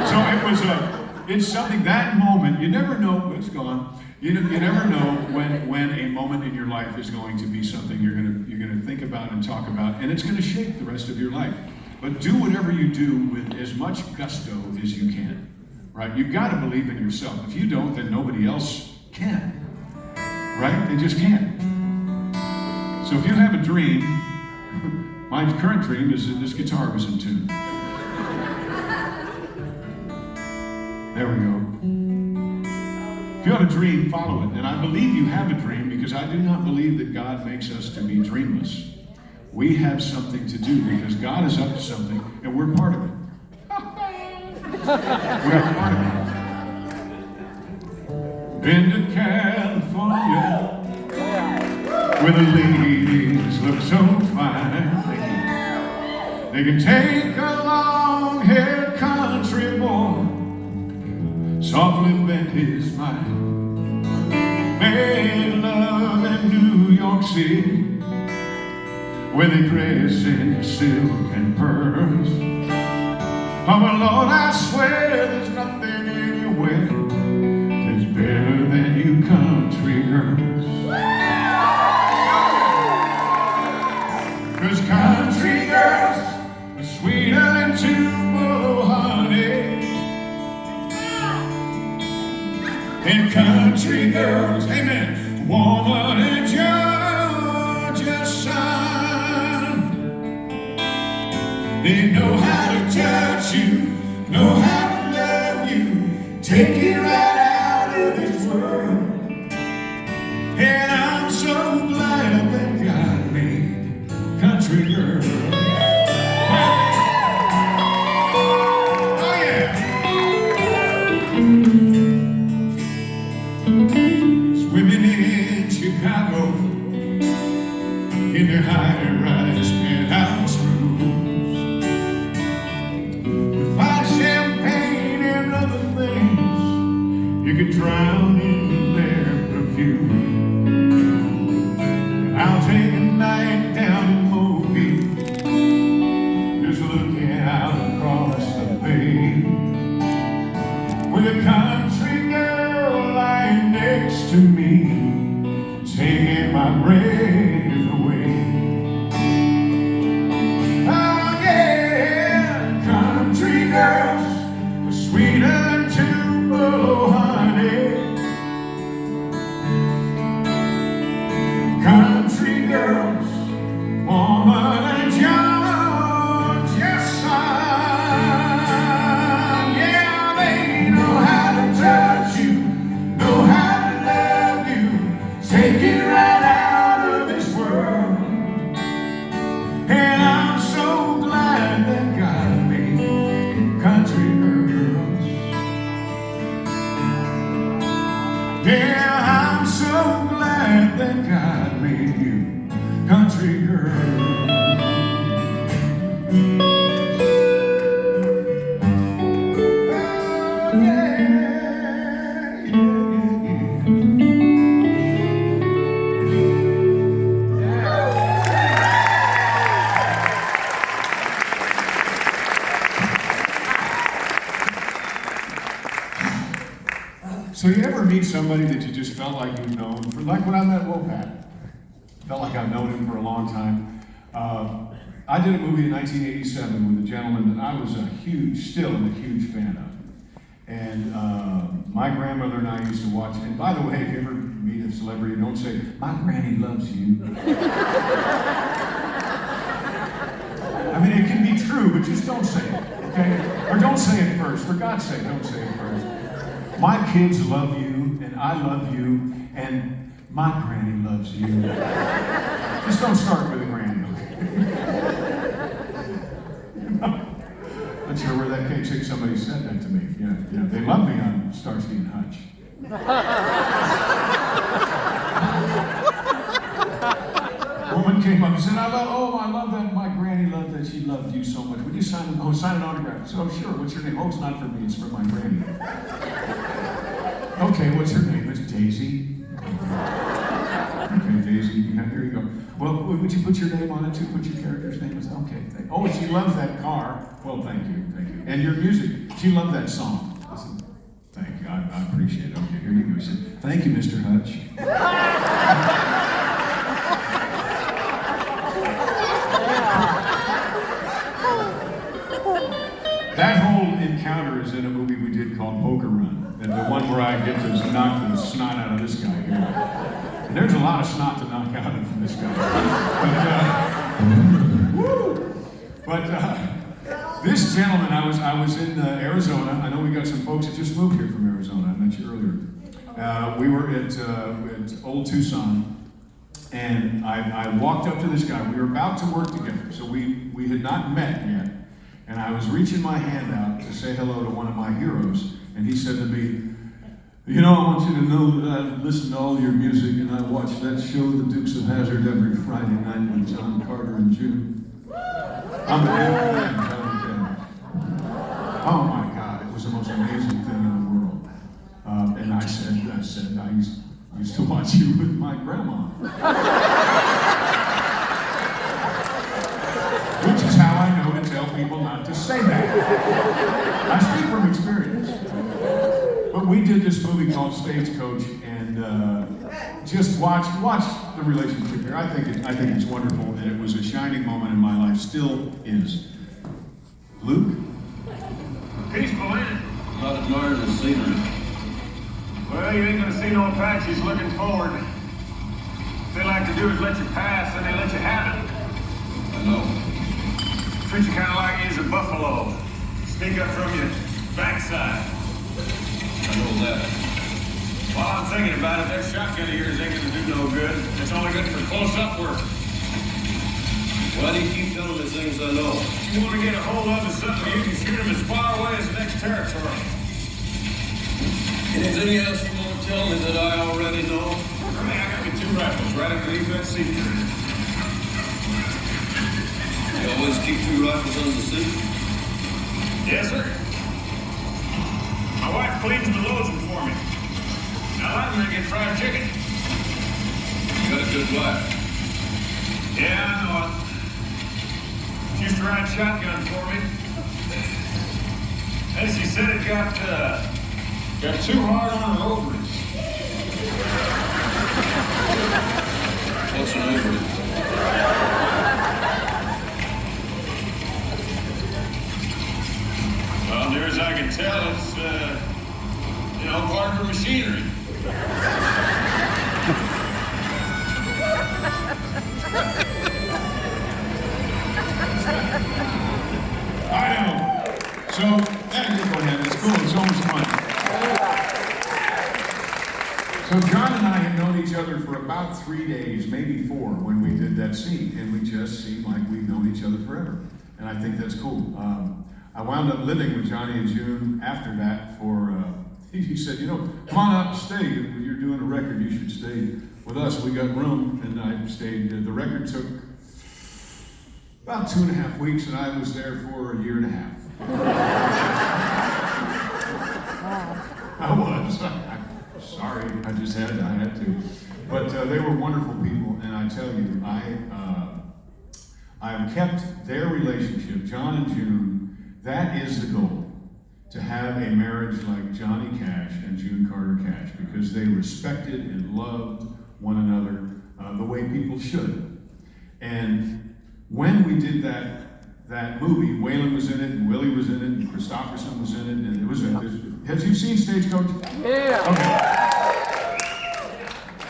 So it's something, that moment, you never know, it's gone. You never know when a moment in your life is going to be something you're gonna think about and talk about, and it's gonna shape the rest of your life. But do whatever you do with as much gusto as you can, right? You've got to believe in yourself. If you don't, then nobody else can, right? They just can't. So if you have a dream, my current dream is that this guitar was in tune. There we go. If you have a dream, follow it. And I believe you have a dream because I do not believe that God makes us to be dreamless. We have something to do because God is up to something and we're part of it. We're part of it. Been to California where the ladies look so fine. They can take a long-haired country boy, softly bend his mind. Made love in New York City, where they dress in silk and pearls. Oh, my Lord, I swear there's nothing anywhere that's better than you country girls. 'Cause country girls are sweeter than Tupelo honey. And country girls, amen, warmer than Georgia sun. They know how to touch you, know how to love you, take it right out of this world. And I'm so glad that God made country girls. Oh yeah. Swimming in Chicago in their high-rise penthouse rooms, with fine champagne and other things, you could drown in their perfume. And I'll take a night down in Moby, just looking out across the bay, with a country girl lying next to me, taking my breath away. Oh yeah, country girls are sweeter than Tupelo honey. Country girls, warmer than Georgia sun. Yeah, they know how to touch you, know how to love you, take it right out of this world. And I'm so glad that God made country girls. Yeah, I'm so glad that God made you country girls. Oh, yeah, yeah, So you ever meet somebody that you just felt like you've known, like when I met Wopat, felt like I've known him for a long time. I did a movie in 1987 with a gentleman that I was still a huge fan of. And my grandmother and I used to watch, and by the way, if you ever meet a celebrity, don't say, my granny loves you. I mean, it can be true, but just don't say it, okay? Or don't say it first, for God's sake, don't say it first. My kids love you, and I love you, and my granny loves you. Just don't start with a granny, okay? Not sure where that came from. Somebody said that to me. Yeah, they love me on Starsky and Hutch. A woman came up and said, I love that my granny loved that she loved you so oh, sign an autograph. I said, oh, sure, what's your name? Oh, it's not for me, it's for my granny. Okay, what's her name? It's Daisy. Okay, Daisy, yeah, here you go. Well, would you put your name on it too? Put your character's name? Okay, oh, she loves that car. Well, thank you. And your music, she loved that song. I said, thank you, I appreciate it. Okay, here you go. She said, thank you, Mr. Hutch. That whole encounter is in a movie we did called Poker Run, and the one where I get to knock the snot out of this guy here. And there's a lot of snot to knock out of this guy. But this gentleman, I was in Arizona. I know we got some folks that just moved here from Arizona. I met you earlier. We were at Old Tucson. And I walked up to this guy. We were about to work together, so we had not met yet. And I was reaching my hand out to say hello to one of my heroes, and he said to me, you know, I want you to know that I've listened to all your music, and I watch that show, The Dukes of Hazzard, every Friday night with John Carter and June. I'm a big fan, Johnny Cash. Oh my God, it was the most amazing thing in the world. And I said, I used to watch you with my grandma. Which is how I know to tell people not to say that. I speak from experience. But we did this movie called Stagecoach, and just watch the relationship here. I think it's wonderful, and it was a shining moment in my life, still is. Luke? Peaceful, ain't it? Not admiring the scenery. Well, you ain't gonna see no Apaches looking forward. What they like to do is let you pass, and they let you have it. I know. Treat you kind of like he's a buffalo. Sneak up from your backside. I know that. While I'm thinking about it, that shotgun of yours ain't gonna do no good. It's only good for close-up work. Why do you keep telling me things I know? You want to get a hold of something, you can shoot him as far away as the next territory. Anything else you want to tell me that I already know? I got me 2 rifles right underneath that seat. You always keep 2 rifles on the seat? Yes, sir. My wife cleans and loads them for me. Now I'm gonna get fried chicken. You got a good wife. Yeah, I know it. She used to ride shotgun for me. And she said it got too hard on her ovaries. What's an ovary? Well, near as I can tell, it's, part of her machinery. I know. So, just go ahead. It's cool. It's so much fun. So John and I had known each other for about 3 days, maybe 4, when we did that scene, and we just seemed like we've known each other forever. And I think that's cool. I wound up living with Johnny and June after that for, he said, come on up, stay. If you're doing a record, you should stay with us. We got room, and I stayed. The record took about 2.5 weeks, and I was there for a 1.5 years. I was. Sorry, I had to. But they were wonderful people, and I tell you, I have kept their relationship, John and June. That is the goal, to have a marriage like Johnny Cash and June Carter Cash, because they respected and loved one another the way people should. And when we did that movie, Waylon was in it, and Willie was in it, and Christopherson was in it, and it was have you seen Stagecoach? Yeah. Okay.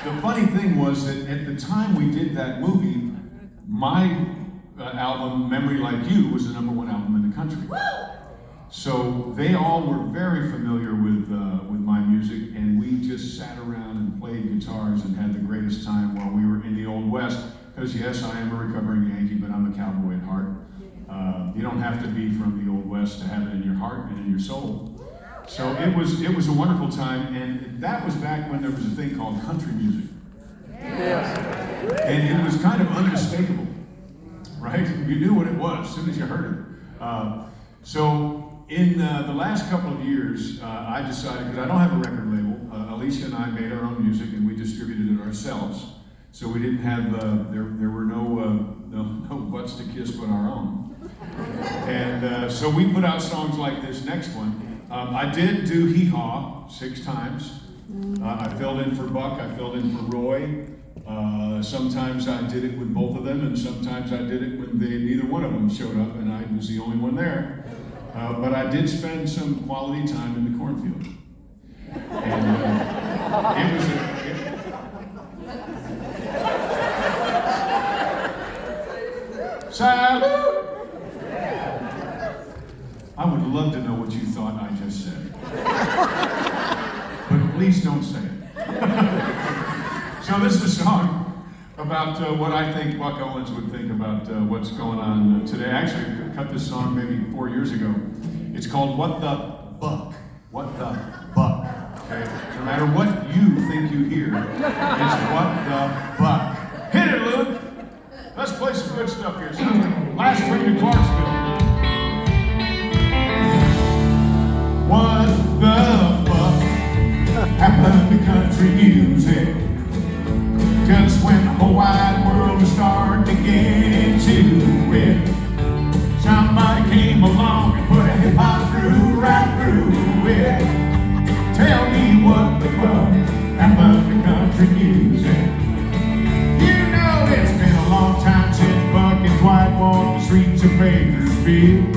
The funny thing was that at the time we did that movie, my album, Memory Like You, was the #1 album in the country. So they all were very familiar with my music, and we just sat around and played guitars and had the greatest time while we were in the Old West. Because yes, I am a recovering Yankee, but I'm a cowboy at heart. You don't have to be from the Old West to have it in your heart and in your soul. So it was a wonderful time, and that was back when there was a thing called country music. Yes. And it was kind of unmistakable, right? You knew what it was as soon as you heard it. So in the last couple of years, I decided, because I don't have a record label, Alicia and I made our own music and we distributed it ourselves. So we didn't have, there were no butts to kiss but our own. And so we put out songs like this next one. I did do Hee Haw 6 times. I filled in for Buck, I filled in for Roy. Sometimes I did it with both of them, and sometimes I did it when neither one of them showed up, and I was the only one there. But I did spend some quality time in the cornfield. And it was Salute! I would love to know what you thought I just said. But please don't say it. So this is a song about what I think Buck Owens would think about what's going on today. Actually, I cut this song maybe 4 years ago. It's called What the Buck. What the Buck. Okay? No matter what you think you hear, it's What the Buck. Hit it, Luke! Let's play some good stuff here. Sounds like last train to Clarksville. What the fuck happened to country music? Just when the whole wide world was starting to get into it, somebody came along and put a hip-hop groove right through it. Tell me what the fuck happened to country music? You know it's been a long time since Buck and Dwight walked the streets of Bakersfield.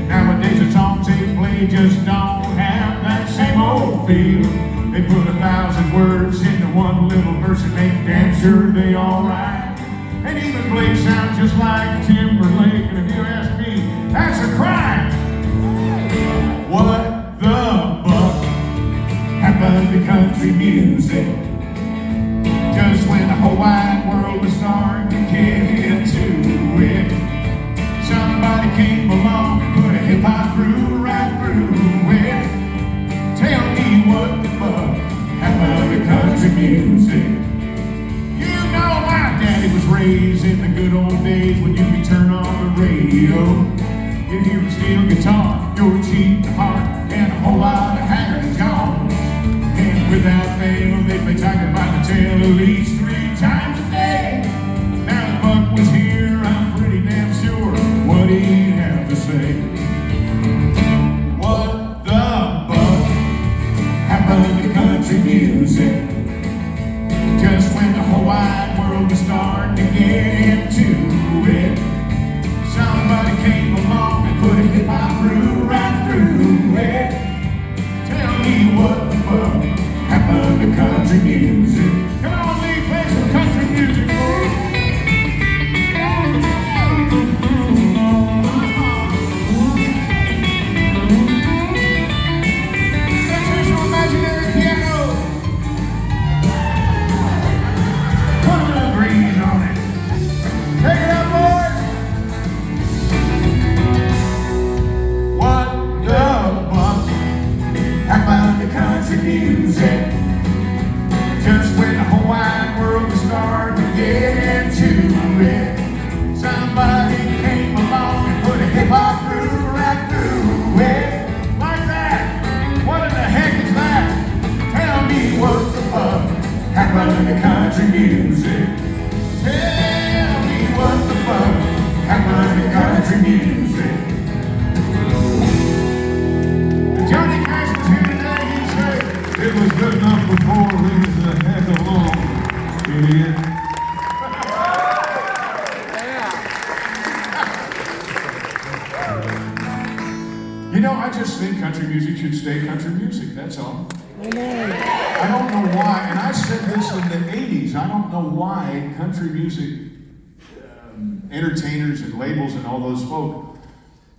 Nowadays the songs they play just don't have that same old feel. They put 1,000 words into one little verse and make damn sure they all rhyme. And even Blake sounds just like Timberlake, and if you ask me, that's a crime. What the buck happened to country music? Just when the whole wide world was starting to get into it, somebody came along and put a hip-hop groove right through it. Tell me what the fuck happened to country music? You know my daddy was raised in the good old days when you could turn on the radio. You'd hear a steel guitar, your cheap heart, and a whole lot of Haggard and Jones. And without fail, they'd be talking about the tale at least 3 times a day. Now the Buck was here, I'm pretty damn sure what he'd have to say. What the buck happened to country music? Just when the whole wide world was starting to get into it, somebody came along and put a hip-hop groove right through it. Tell me what the fuck happened to country music? Come on, Lee, play some country music, boys. Let's hear some imaginary piano. Put a little breeze on it. Take it up, boys. What the fuck happened to country music? Just when the whole wide world was starting to get into it, somebody came along and put a hip-hop groove right through it. Like that. What in the heck is that? Tell me what the fuck happened to country music? Tell me what the fuck happened to country music? Johnny Cash was here today. He said it was good enough before, leave the heck alone, idiot. You know, I just think country music should stay country music, that's all. I don't know why, and I said this in the 80s, I don't know why country music entertainers and labels and all those folk,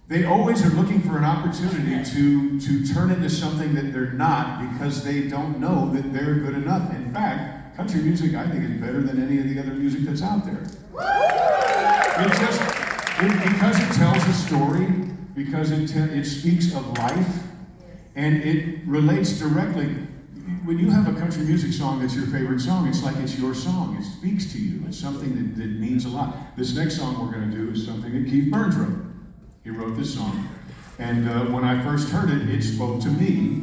they always are looking for an opportunity to turn into something that they're not because they don't know that they're good enough. In fact, country music, I think, is better than any of the other music that's out there. Because it tells a story, because it speaks of life, and it relates directly. When you have a country music song that's your favorite song, it's like it's your song. It speaks to you. It's something that means a lot. This next song we're going to do is something that Keith Burns wrote. He wrote this song. And when I first heard it, it spoke to me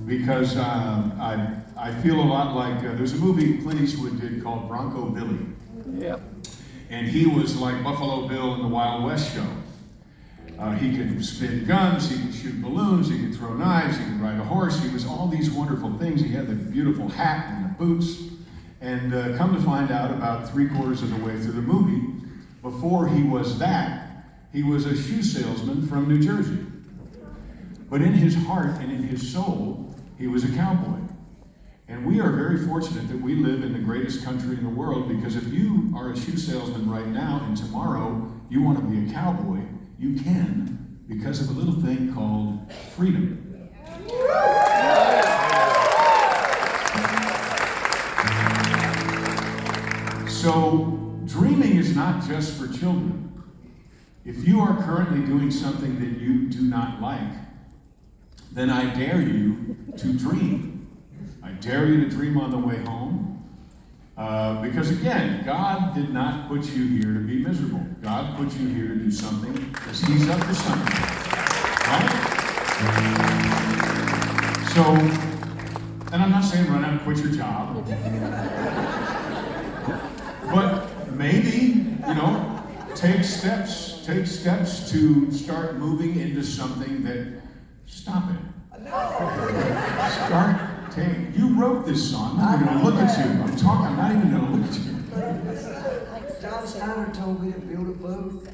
because I feel a lot like, there's a movie Clint Eastwood did called Bronco Billy. Yep. And he was like Buffalo Bill in the Wild West show. He could spin guns, he could shoot balloons, he could throw knives, he could ride a horse. He was all these wonderful things. He had the beautiful hat and the boots. And come to find out about 3/4 of the way through the movie, before he was that, he was a shoe salesman from New Jersey. But in his heart and in his soul, he was a cowboy. And we are very fortunate that we live in the greatest country in the world, because if you are a shoe salesman right now and tomorrow you want to be a cowboy, you can, because of a little thing called freedom. So dreaming is not just for children. If you are currently doing something that you do not like, then I dare you to dream. I dare you to dream on the way home. Because again, God did not put you here to be miserable. God put you here to do something because He's up to something. Right? So, and I'm not saying run out and quit your job. But maybe, take steps to start moving into something that, stop it. You wrote this song. I'm not going to look at you. I'm not even going to look at you. Schneider told me to build a boat.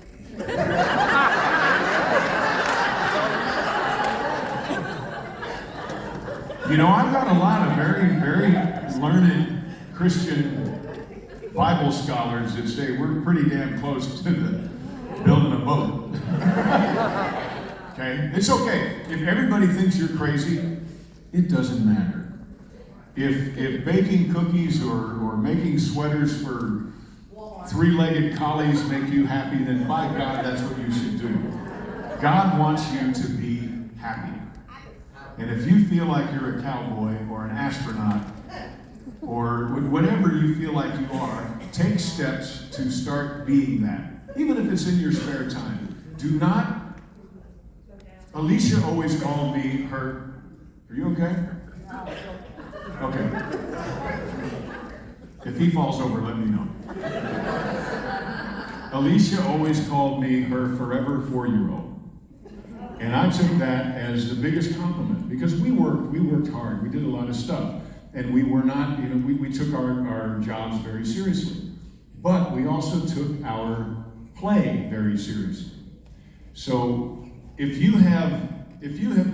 I've got a lot of very, very learned Christian Bible scholars that say we're pretty damn close to building a boat. Okay? It's okay. If everybody thinks you're crazy, it doesn't matter. If baking cookies or making sweaters for 3-legged collies make you happy, then by God, that's what you should do. God wants you to be happy. And if you feel like you're a cowboy or an astronaut or whatever you feel like you are, take steps to start being that. Even if it's in your spare time. Do not. Alicia always called me her. Are you okay? Okay. If he falls over, let me know. Alicia always called me her forever 4-year-old. And I took that as the biggest compliment, because we worked hard. We did a lot of stuff. And we were not, we took our jobs very seriously. But we also took our play very seriously. So if you have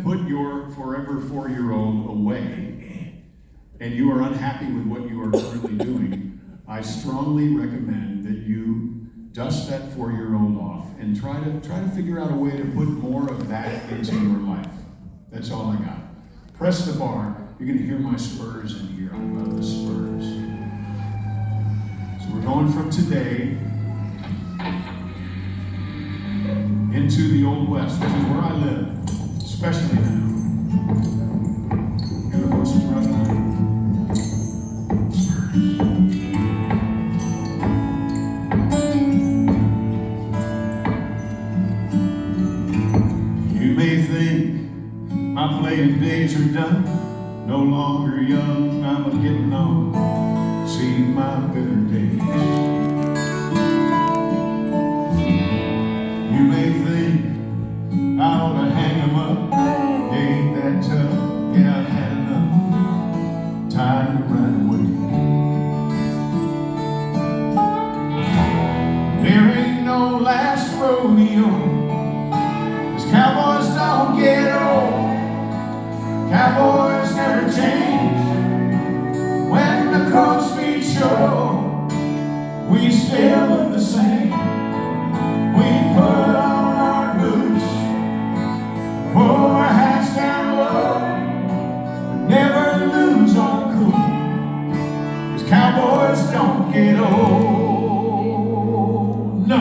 put your forever 4-year-old away, and you are unhappy with what you are currently doing, I strongly recommend that you dust that 4-year-old off and try to figure out a way to put more of that into your life. That's all I got. Press the bar. You're going to hear my spurs in here. I love the spurs. So we're going from today into the Old West, which is where I live, especially now. Beautiful spurs. My playing days are done, no longer young, I'm getting on, see my better days. You may think I ought to hang 'em up, ain't that tough, yeah, I've had enough, time to run away. There ain't no last rodeo, 'cause cowboys don't get old. Cowboys never change. When the crow's feet show, we still look the same. We put on our boots, pull our hats down low, never lose our cool, 'cause cowboys don't get old. No.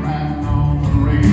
Riding on the range.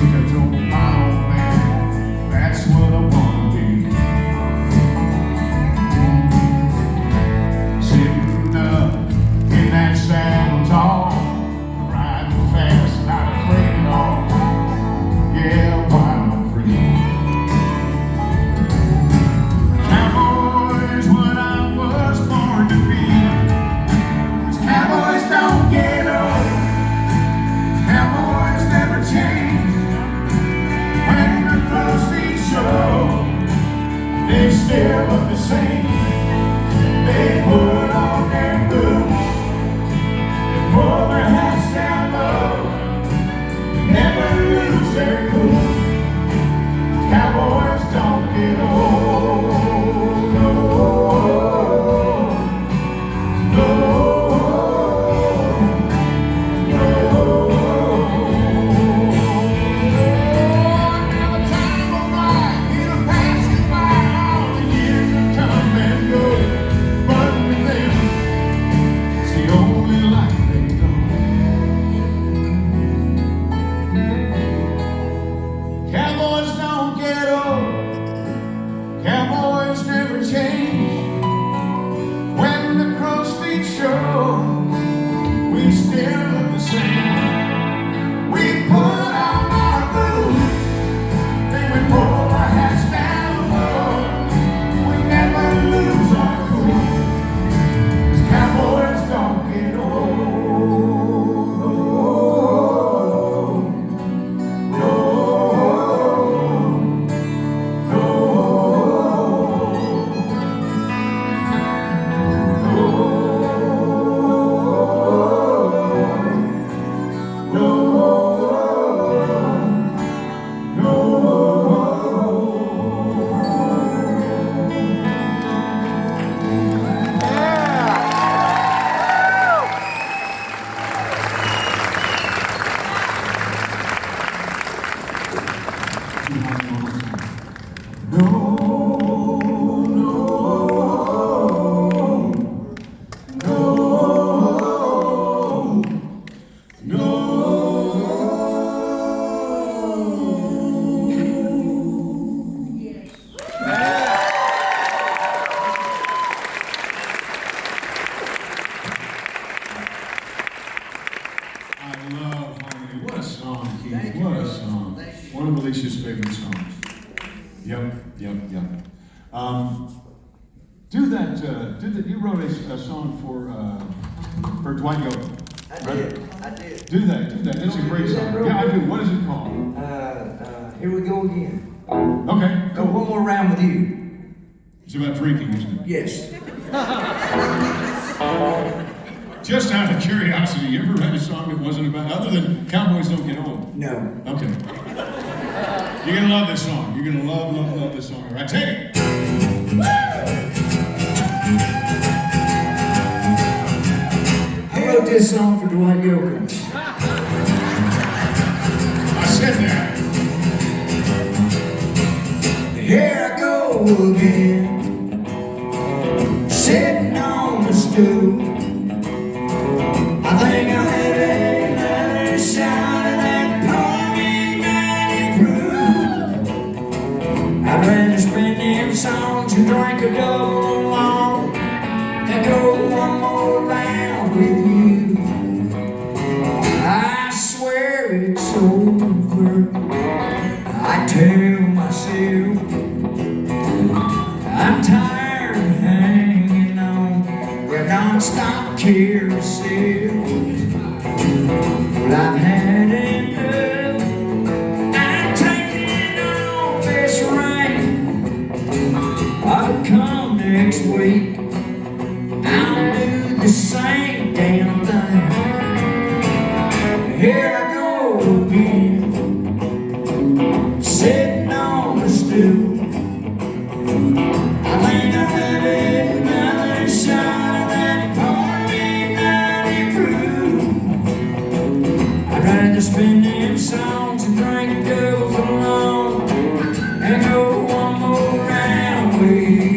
One of Alicia's favorite songs. Yep. Do that. You wrote a song for Dwight Yoakam. I did. Do that. It's a great song. Yeah, I do. What is it called? Here we go again. Okay. Go one more round with you. It's about drinking, isn't it? Yes. Just out of curiosity, you ever write a song that wasn't about, other than Cowboys Don't Get Old? No. Okay. You're gonna love this song. You're gonna love this song. All right, take it. I wrote this song for Dwight Yoakam. I said that. Here I go again, sitting on the stool. I think I'm having another shot of that pouring 90 proof. I'd rather spend them songs and drink a double along than go one more round with you. I swear it's over. I tell myself I'm tired of hanging on your non-stop carousel. Well, I've had enough. I'm taking on this rain. I'll come next week. I'll do the same damn thing. Here I go again, sitting on the stool. I think I'm having another shot of that pouring 90 proof. I'd rather spend them songs and drink doubles alone and go one more round with you.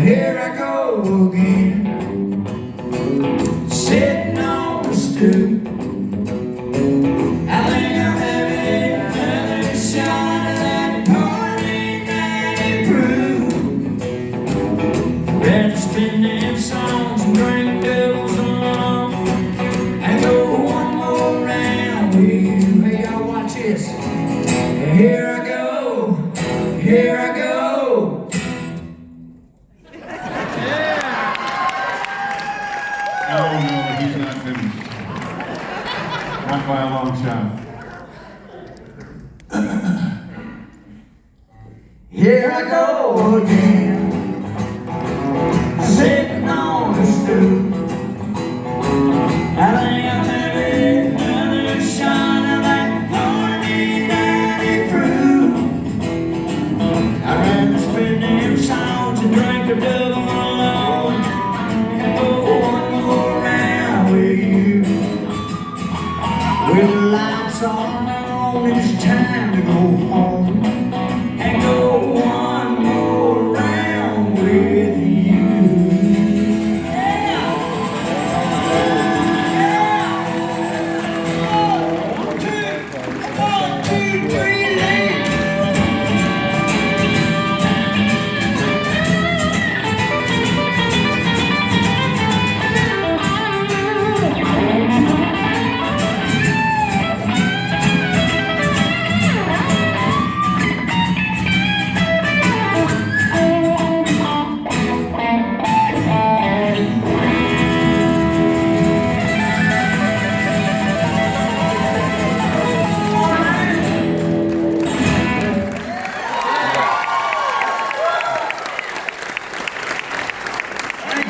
Here I go again, sitting on the stoop. I think I'm having another shot of that pouring 90 proof. Rather spin them songs and drink doubles along and go one more round with you. Hey, y'all watch this. Here I go. Oh no, he's not finished. Not by a long shot. Here I go again, sitting on the stoop. I think I'm having another shot of that pouring 90 proof. I'd rather spend them songs and drink a double alone and go one more round with you. With the lights on, it's time to go home and go one more round with you. Yeah.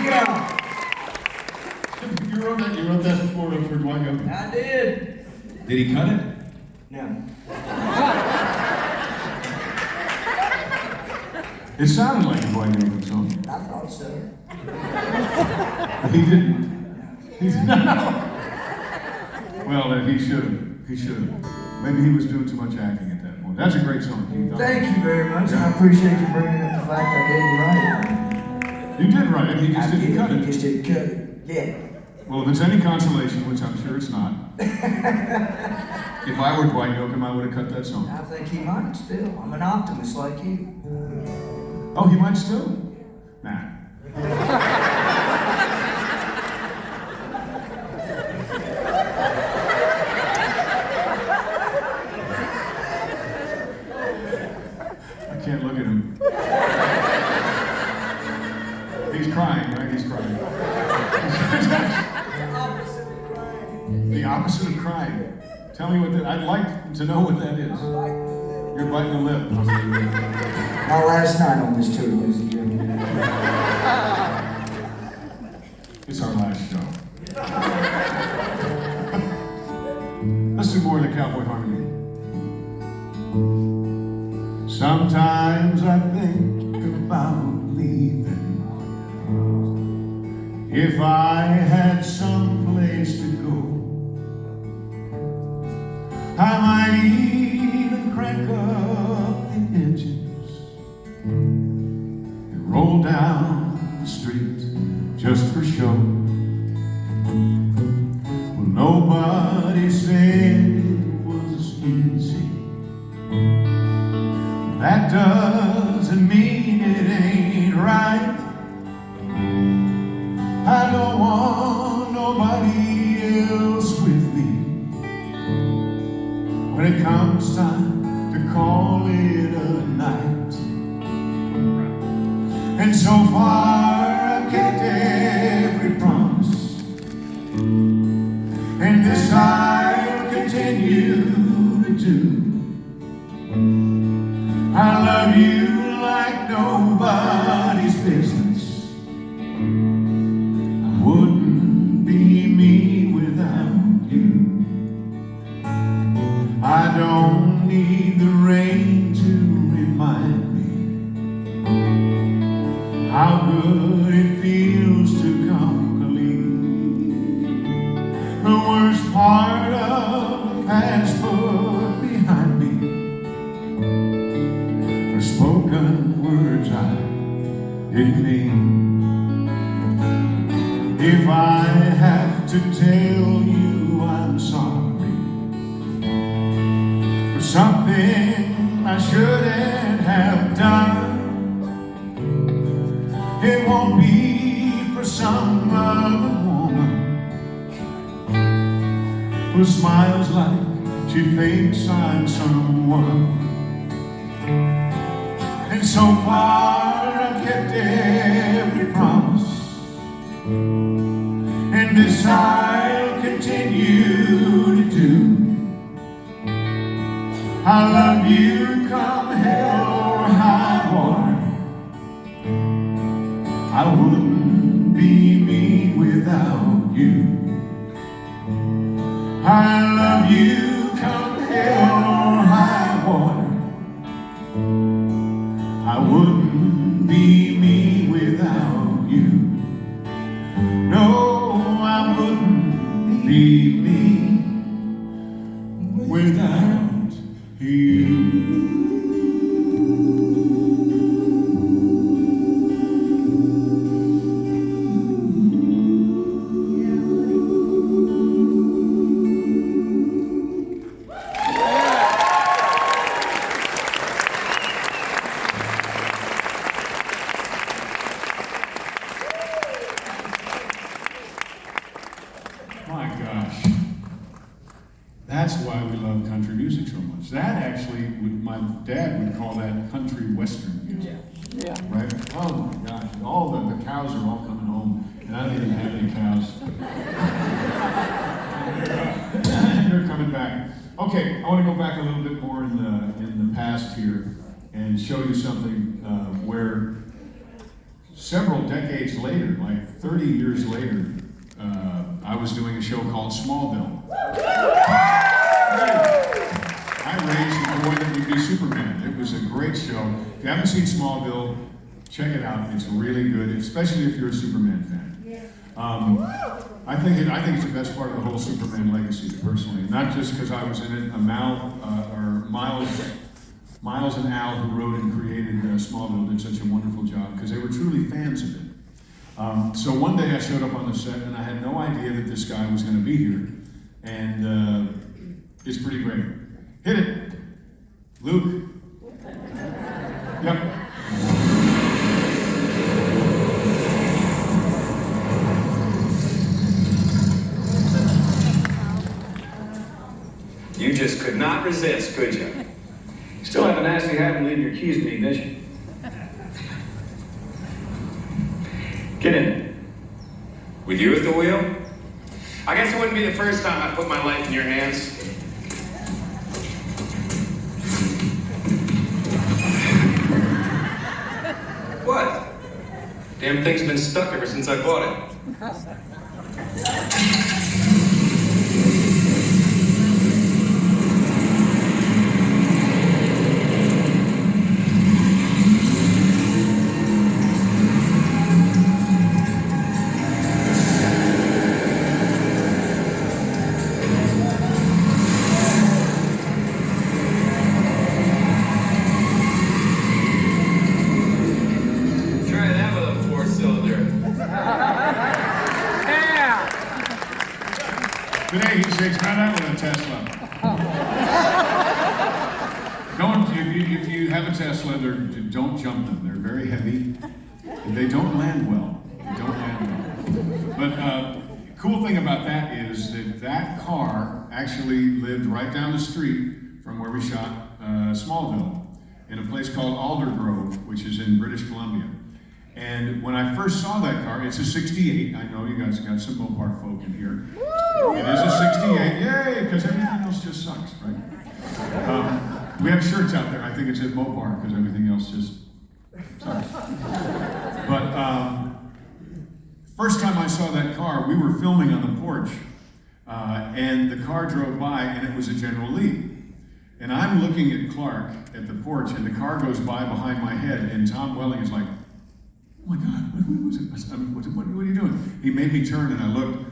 Yeah, You wrote that for Dwight Yoakam. I did. Did he cut it? No. It sounded like a Dwight Yoakam song. I thought so. He didn't. He's not. Well, then he should have. He should have. Maybe he was doing too much acting at that point. That's a great song, Keith. Thank you very much. I appreciate you bringing up the fact I didn't write it. You did write it. He just I didn't did, cut he it. just didn't cut it. Yeah. Well, if it's any consolation, which I'm sure it's not, if I were Dwight Yoakam, I would have cut that song. I think he might still. I'm an optimist like you. Oh, he might still? Nah. I can't look at him. He's crying, right? He's crying. The opposite of crying. Tell me what that. I'd like to know what that is. You're biting a lip. My last night on this tour was a year. It's our last show. Let's do more of the cowboy harmony. Sometimes I think about leaving. If I had some place to go, I might even crank up the engines and roll down the street just for show. Well, nobody said it was easy. That doesn't mean it ain't right. I don't want nobody else with me when it comes time to call it a night. And so far I've kept every promise, and this I'll continue to do. I love you like nobody's business. I wouldn't be me without you. I don't need the rain to remind me how good it feels to come clean. The worst part of the past put behind me are spoken words I didn't mean. If I have to tell you I'm sorry for something I shouldn't have done, it won't be for some other woman who smiles like she thinks I'm someone. And so far I've kept every promise, and this I'll continue to do. I love you come hell or high water. I wouldn't be me without you. I love you come hell or high water. I wouldn't be me without you. No, I wouldn't be me without you. My gosh. That's why we love country music so much. That actually, my dad would call that country western music. Yeah. Right? Oh my gosh. All the cows are all coming home, and I don't even have any cows. They're coming back. Okay, I want to go back a little bit more in the past here and show you something where several decades later, like 30 years later, I was doing a show called Smallville. I raised a boy that would be Superman. It was a great show. If you haven't seen Smallville, check it out. It's really good, especially if you're a Superman fan. I think it's the best part of the whole Superman legacy, personally. Not just because I was in it. Miles and Al, who wrote and created Smallville, did such a wonderful job because they were truly fans of it. So one day I showed up on the set and I had no idea that this guy was going to be here, and it's pretty great. Hit it, Luke. Yep. You just could not resist, could you? Still have a nasty habit of leaving your keys in the ignition. Get in. With you at the wheel? I guess it wouldn't be the first time I put my life in your hands. What? Damn thing's been stuck ever since I bought it. Today he says, try that with a Tesla. If you have a Tesla, don't jump them. They're very heavy. They don't land well. But cool thing about that is that car actually lived right down the street from where we shot Smallville, in a place called Aldergrove, which is in British Columbia. And when I first saw that car, it's a 68. I know you guys got some Mopar folk in here. It is a 68, yay, because everything else just sucks, right? We have shirts out there, I think it says Mopar, because everything else just sucks. But first time I saw that car, we were filming on the porch, and the car drove by, and it was a General Lee. And I'm looking at Clark at the porch, and the car goes by behind my head, and Tom Welling is like, oh my God, what was it? What are you doing? He made me turn, and I looked,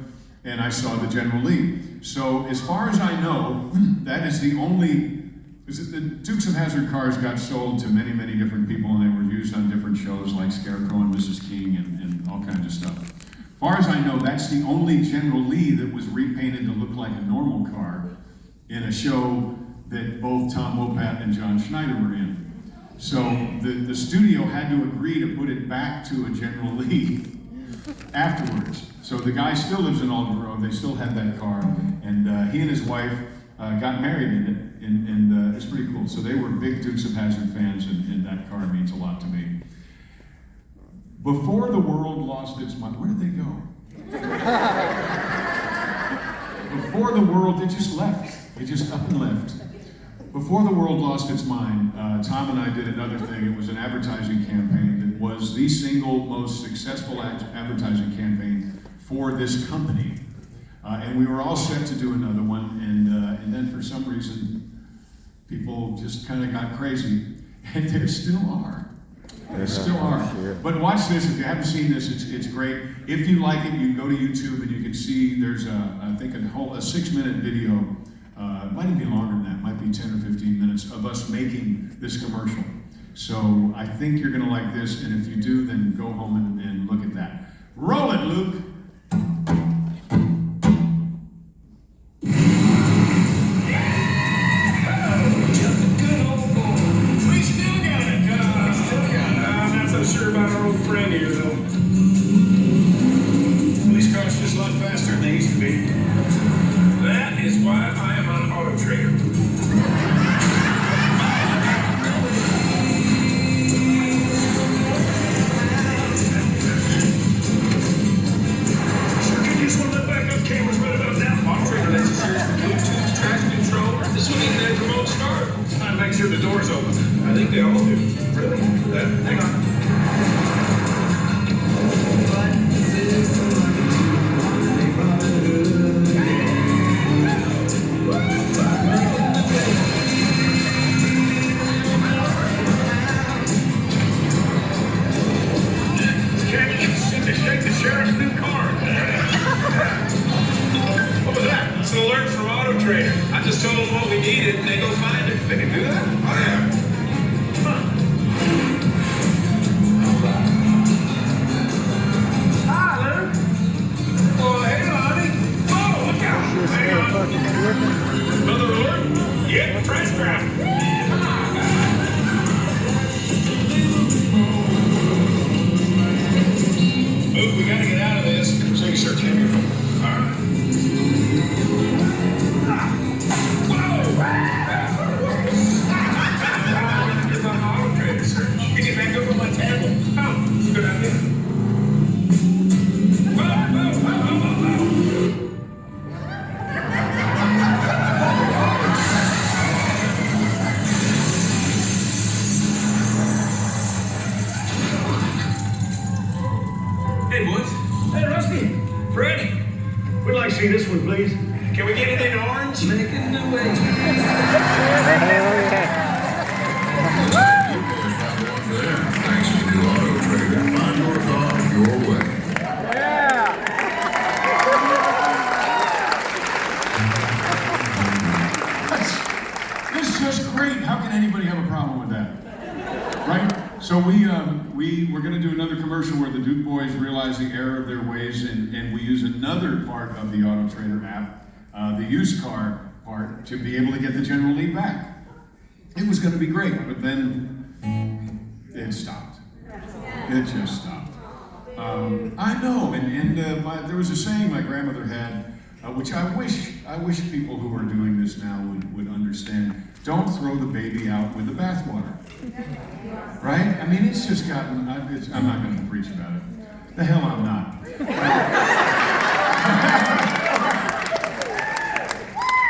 and I saw the General Lee. So as far as I know, that is the only, the Dukes of Hazzard cars got sold to many, many different people, and they were used on different shows like Scarecrow and Mrs. King and all kinds of stuff. As far as I know, that's the only General Lee that was repainted to look like a normal car in a show that both Tom Wopat and John Schneider were in. So the studio had to agree to put it back to a General Lee afterwards. So the guy still lives in Aldergrove. They still had that car, and he and his wife got married in it, and it's pretty cool. So they were big Dukes of Hazzard fans, and that car means a lot to me. Before the world lost its mind, where did they go? Before the world, they just left. They just up and left. Before the world lost its mind, Tom and I did another thing. It was an advertising campaign that was the single most successful advertising campaign for this company. And we were all set to do another one, and then for some reason, people just kind of got crazy, and there still are. There still are. But watch this, if you haven't seen this, it's great. If you like it, you can go to YouTube and you can see there's I think a 6-minute video. It might even be longer than that, it might be 10 or 15 minutes of us making this commercial. So I think you're gonna like this, and if you do, then go home and look at that. Roll it, Luke. Sure about our old friend here, though. Police cars just a lot faster than they used to be. That is why I am on Auto Trader. Sure could use one of the backup cameras right about now. Auto Trader lets you search for Bluetooth, traction control. This one even has remote start. Time to make sure the door's open. I think they all do. Really? Hang on. a new car. What was that? It's an alert from Auto Trader. I just told them what we needed, and they go find it. They can do that? Oh, yeah. Huh. Hi, Luke. Oh, hey, Lonnie. Oh, look out. Hang on. Another alert? Yep, trash trap. Luke, we gotta get out of this. So you start taking your phone. All right. Here's my auto trader, sir. Get you back over my tablet. Oh, good idea. Whoa. Hey, boys. Hey, Rusty. Freddie. We'd like to see this one, please. Can we get it in orange? Making the way. Thanks to the Auto Trader. Find your car your way. It's just great. How can anybody have a problem with that? Right? So we're going to do another commercial where the Duke boys realize the error of their ways, and we use another part of the Auto Trader app, the used car part, to be able to get the General Lee back. It was going to be great, but then it stopped. It just stopped. I know, and there was a saying my grandmother had, which I wish people who are doing this now would understand. Don't throw the baby out with the bathwater. Right? I mean, it's just gotten, I'm not going to preach about it. The hell I'm not.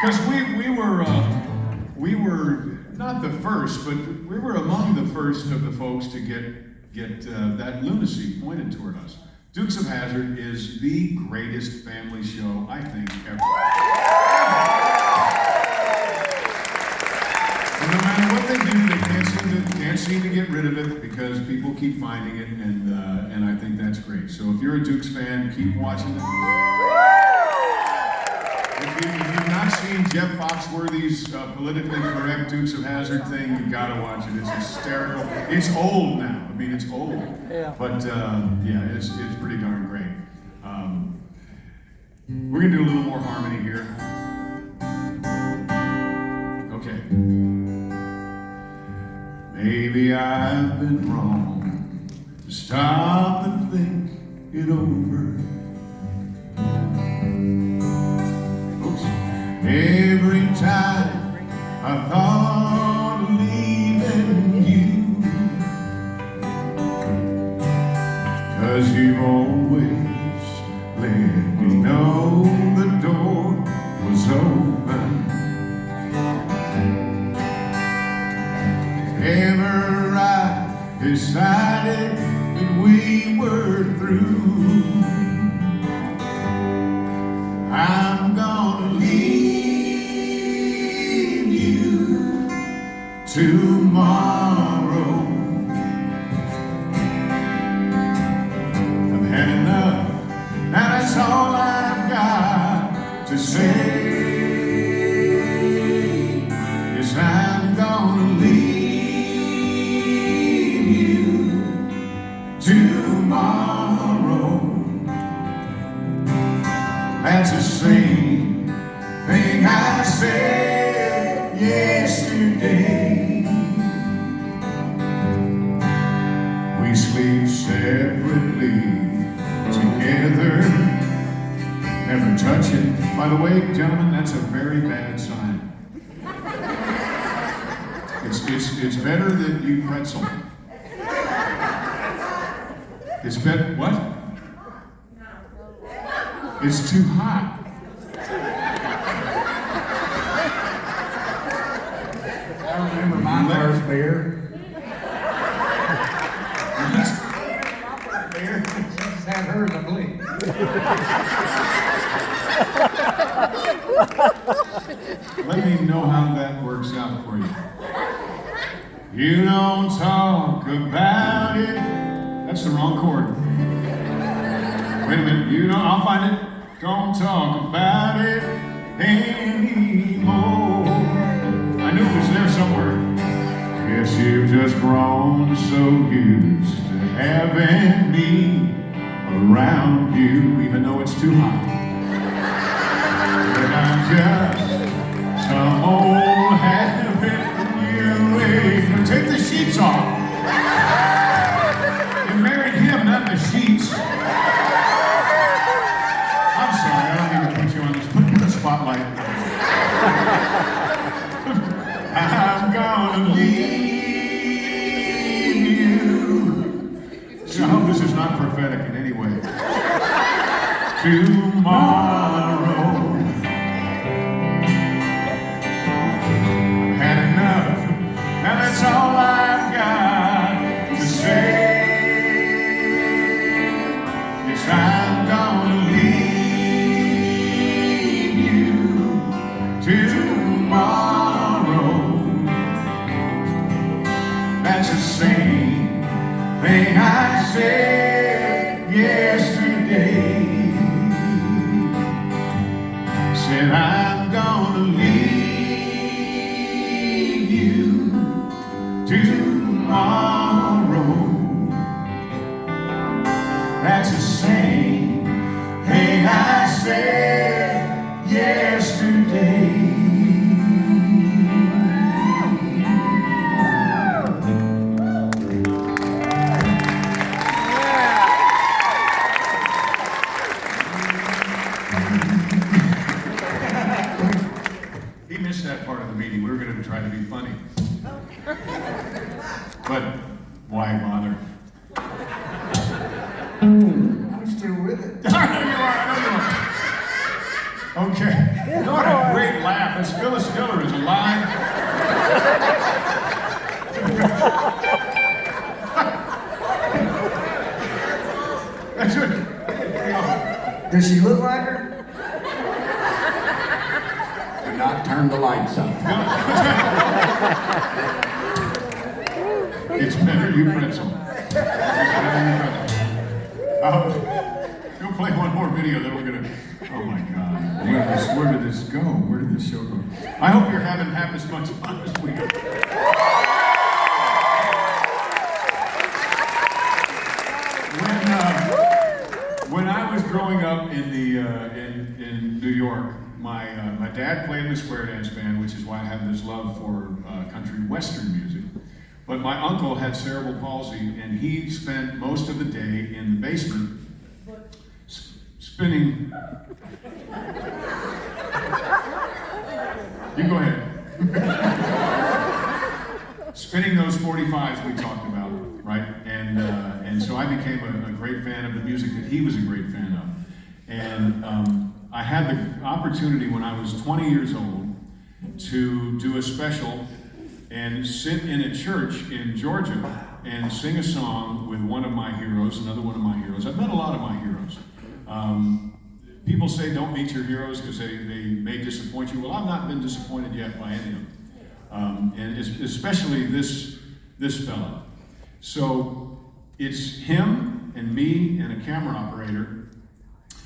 Because we were not the first, but we were among the first of the folks to get that lunacy pointed toward us. Dukes of Hazzard is the greatest family show, I think, ever. And no matter what they do, they can't seem to get rid of it because people keep finding it, and I think that's great. So if you're a Dukes fan, keep watching it. If you've not seen Jeff Foxworthy's politically correct Dukes of Hazzard thing, you've got to watch it. It's hysterical. It's old now. I mean, it's old. Yeah. But yeah, it's pretty darn great. We're gonna do a little more harmony here. Okay. Maybe I've been wrong to stop and think it over. Oops. Every time I thought of leaving you, 'cause you've always let me know the door was open. Ever I decided that we were through, I'm gonna leave you tomorrow. I've had enough, now that's all I've got to say. Yes, I'm gonna leave you tomorrow. That's the same thing I said yesterday. We sleep separately, together, never touching. By the way, gentlemen, that's a very bad sign. It's better that you pretzel. It's better, what? It's too hot. I remember my first beer. Beer? Just had hers, I believe. Let me know how that works out for you. You don't talk about it. That's the wrong chord. Wait a minute, you know, I'll find it. Don't talk about it anymore. I knew it was there somewhere. Guess you've just grown so used to having me around you, even though it's too hot. But I'm just some old habit you ain't gonna take the sheets off. You married him, not the sheets. I'm sorry, I don't mean to put you on this. Put a spotlight. I'm gonna leave you. I hope this is not prophetic in any way. Tomorrow. Had enough. Now that's all I've got to say. Yes, I'm gonna leave you tomorrow. That's the same thing I said yesterday. Said I'm gonna leave you tomorrow. That's the same thing I said yesterday. He missed that part of the meeting. We were going to try to be funny. But why bother? I'm still with it. I know you are. Okay. What a great laugh. As Phyllis Diller is alive. That's it. Does she look like her? Do not turn the lights up. It's better you pretzel. We'll play one more video, then we're gonna. Oh my God! Where did this go? Where did this show go? I hope you're having half as much fun as we are. When I was growing up in New York, my dad played in the square dance band, which is why I have this love for country western music. But my uncle had cerebral palsy, and he spent most of the day in the basement spinning. You go ahead. Spinning those 45s we talked about, right? And so I became a great fan of the music that he was a great fan of. And I had the opportunity when I was 20 years old to do a special and sit in a church in Georgia and sing a song with one of my heroes, another one of my heroes. I've met a lot of my heroes. People say don't meet your heroes because they may disappoint you. Well, I've not been disappointed yet by any of them. And especially this fella. So it's him and me and a camera operator,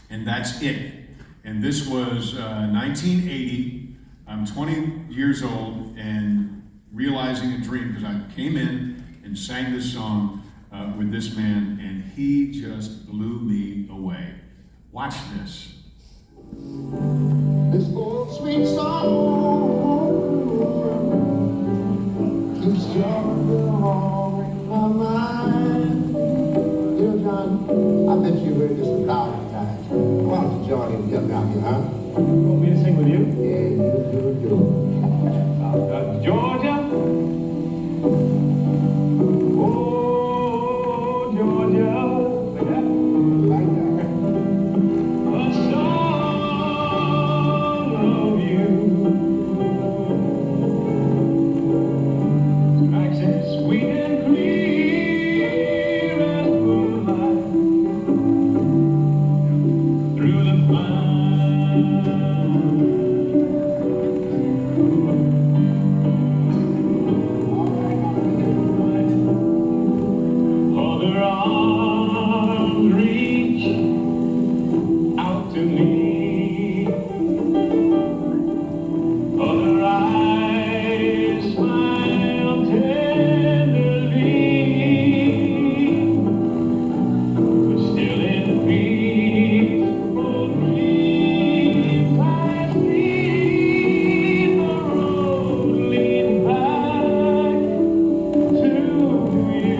and that's it. And this was 1980. I'm 20 years old and realizing a dream because I came in and sang this song with this man, and he just blew me away. Watch this. This old sweet song keeps Georgia in my mind. Dear John, I bet you've heard this 1,000 times. Why don't you join in and help me out here, huh? Want me to sing with you? Yeah, you do. Georgia. Oh, Georgia. Like that? Like that. A song of you. Accent sweet and clear as moonlight through the pine. to me. Other eyes smile tenderly, but still in peaceful dreams I see the road leading back to you.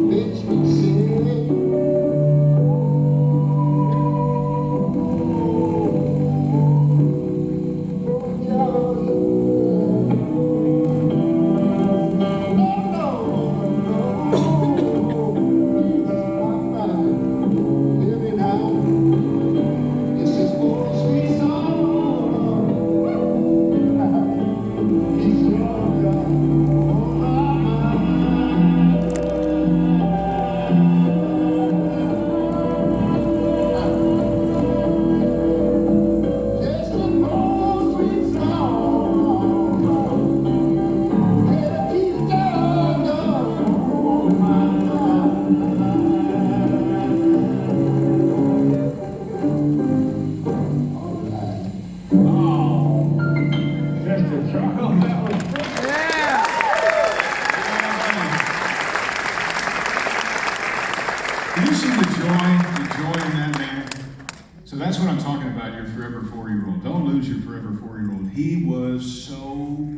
Makes me Can you see the joy in that man? So that's what I'm talking about, your forever 4-year-old. Don't lose your forever 4-year-old. He was so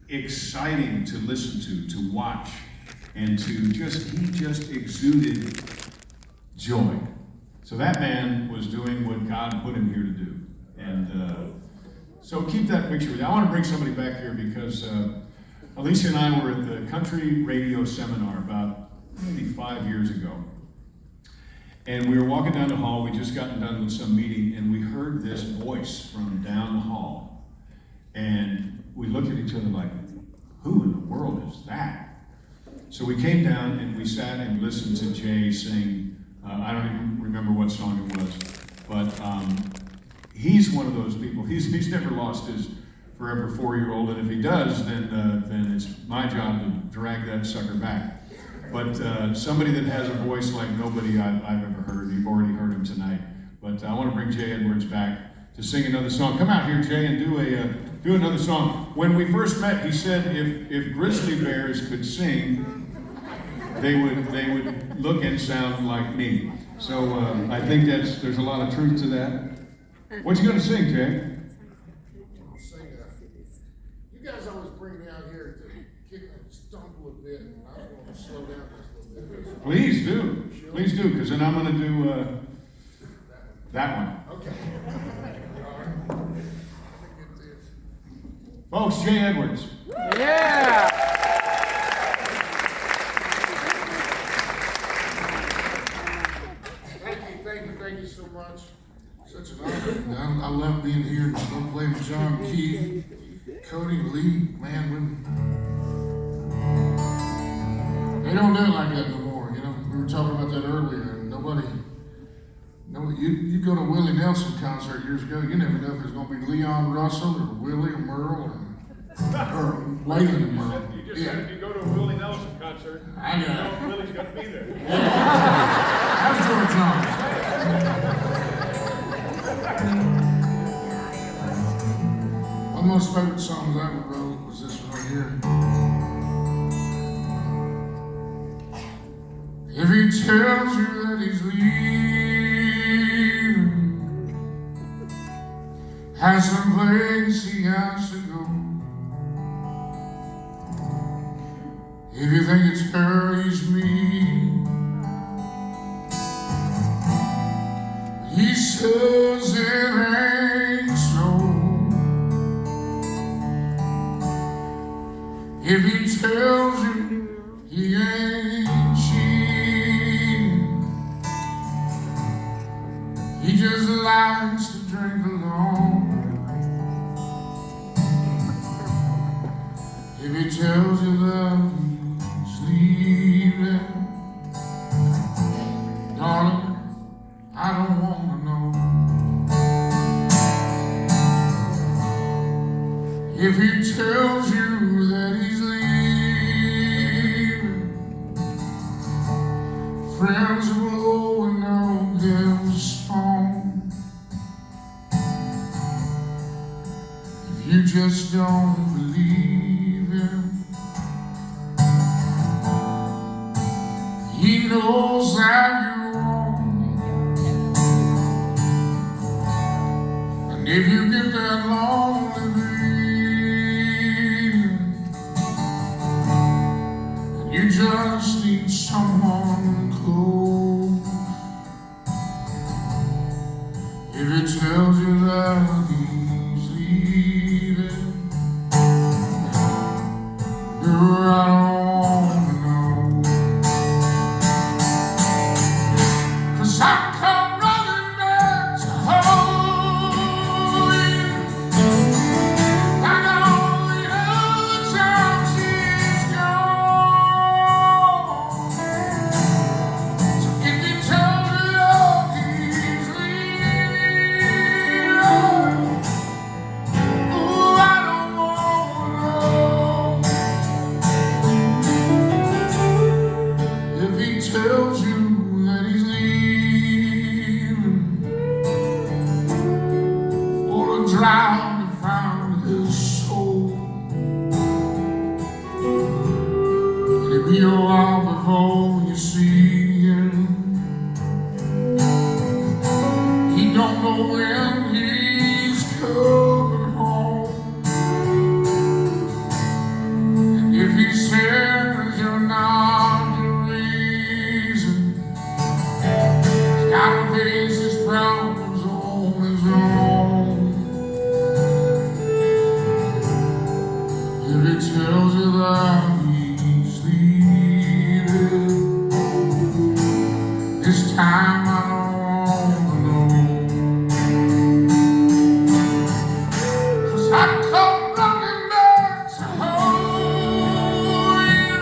exciting to listen to watch, and he just exuded joy. So that man was doing what God put him here to do. And so keep that picture with you. I want to bring somebody back here because Alicia and I were at the country radio seminar about maybe 5 years ago. And we were walking down the hall, we just gotten done with some meeting, and we heard this voice from down the hall. And we looked at each other like, who in the world is that? So we came down and we sat and listened to Jay sing, I don't even remember what song it was, but he's one of those people, he's never lost his forever 4-year-old, and if he does, then it's my job to drag that sucker back. But somebody that has a voice like nobody I've ever heard. You've already heard him tonight. But I want to bring Jay Edwards back to sing another song. Come out here, Jay, and do another song. When we first met, he said if grizzly bears could sing, they would look and sound like me. So I think there's a lot of truth to that. What you going to sing, Jay? I'll sing that. You guys always bring me out here to kick and stumble a bit. I want to slow down just a little bit. Please do, because then I'm going to do that one. Okay. All right. Let me get this. Folks, Jay Edwards. Yeah! Thank you so much. Such an honor. I love being here and go play with John, Keith, Cody, Lee, man. They don't do it like that no more. You know, we were talking about that earlier. And you go to a Willie Nelson concert years ago, you never know if it's going to be Leon Russell or Willie or Merle or Waylon and Merle. You just said if you go to a Willie Nelson concert, I know. Willie's going to be there. That's George Jones. One of my most favorite songs I ever wrote was this one right here. If he tells you that he's leaving, has some place he has to go. If you think it's her he's meeting, he says it ain't so. If he tells you he ain't cheating, he just likes to drink alone. If he tells you that he's leaving, darling, I don't want to know. If he tells you that he's leaving, friends will and no give a phone. just don't believe him. He knows that you're wrong, and if you get that lonely feeling, you just need someone close. If he tells you that he's leaving, you're right on. Tells you that he's leaving for a drive to find his soul, it'll be a while before you see him. He don't know when he's coming home, and if he says you're not, gotta face his problems on his own. If he tells you that he's leaving, this time I don't know. 'Cause I come running back to hold you,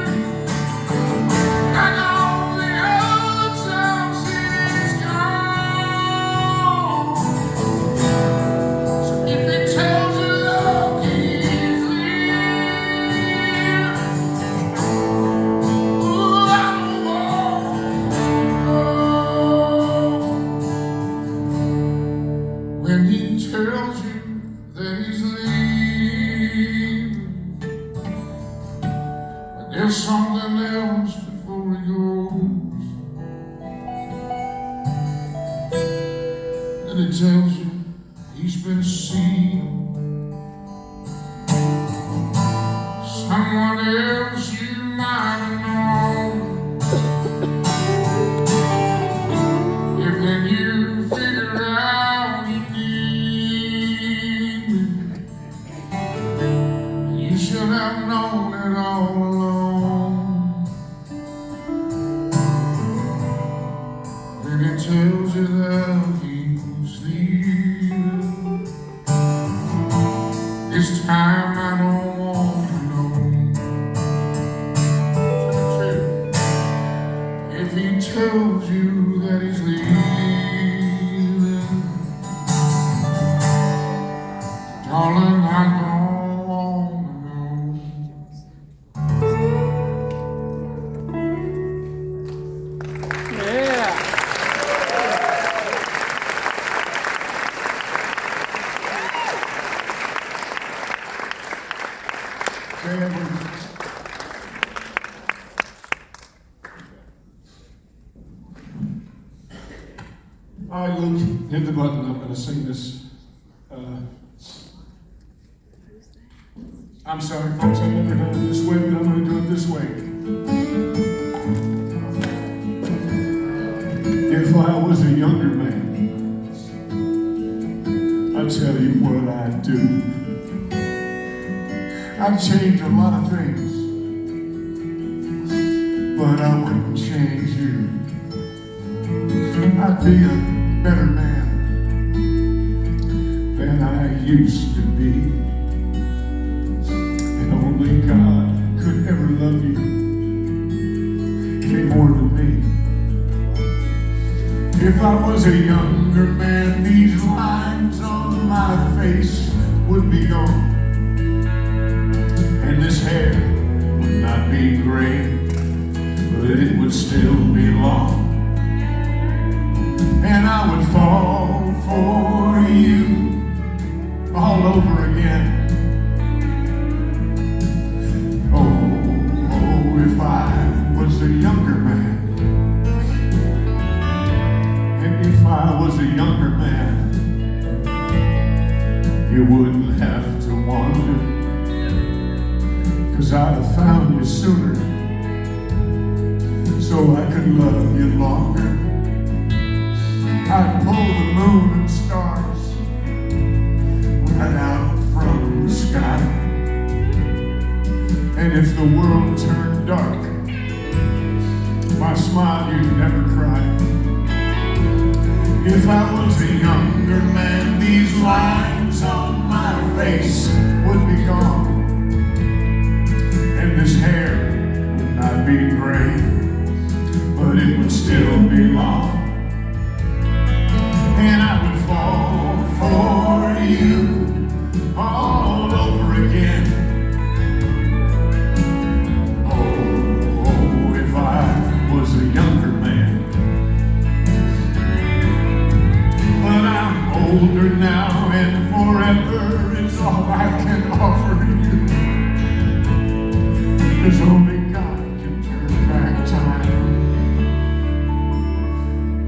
and all the other times he's gone. So if he tells you that he's leaving, ooh, I don't want to know. When he tells you that he's leaving, but there's something else before he goes. And it tells you he's been seeing someone else you might have known. If then you figure out you need me, you should have known it all along. When it tells you that he's leaving, this time I don't want to know. If he tells you that he's leaving, darling, I don't want to know. Yeah. All right, Luke, hit the button. I'm going to sing this. I'm sorry, folks, I've never done it this way, but I'm going to do it this way. If I was a younger man, I'd tell you what I'd do. I'd change a lot of things, but I wouldn't change you. I'd be a better man than I used to be. And only God could ever love you any more than me. If I was a younger man, these lines on my face would be gone, and this hair would not be gray, but it would still be long. And I would fall for you all over again. you wouldn't have to wonder, 'cause I'd have found you sooner, so I could love you longer. I'd pull the moon and stars right out from the sky, and if the world turned dark, my smile you'd never cry. If I was a younger man, these lines on my face would be gone, and this hair would not be gray, but it would still be long, and I would fall for you all over again. Oh, if I was a younger man. But I'm older now, and forever is all I can offer you, 'cause only God can turn back time.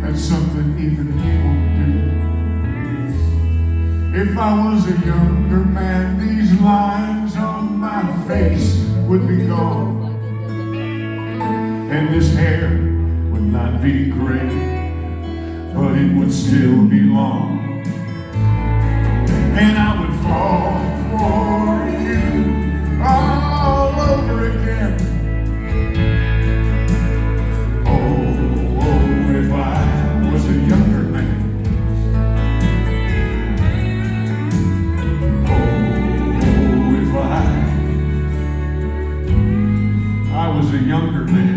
That's something even He won't do. If I was a younger man, these lines on my face would be gone, and this hair would not be gray, but it would still be long, and I would fall for you all over again. Oh, if I was a younger man. Oh, if I was a younger man.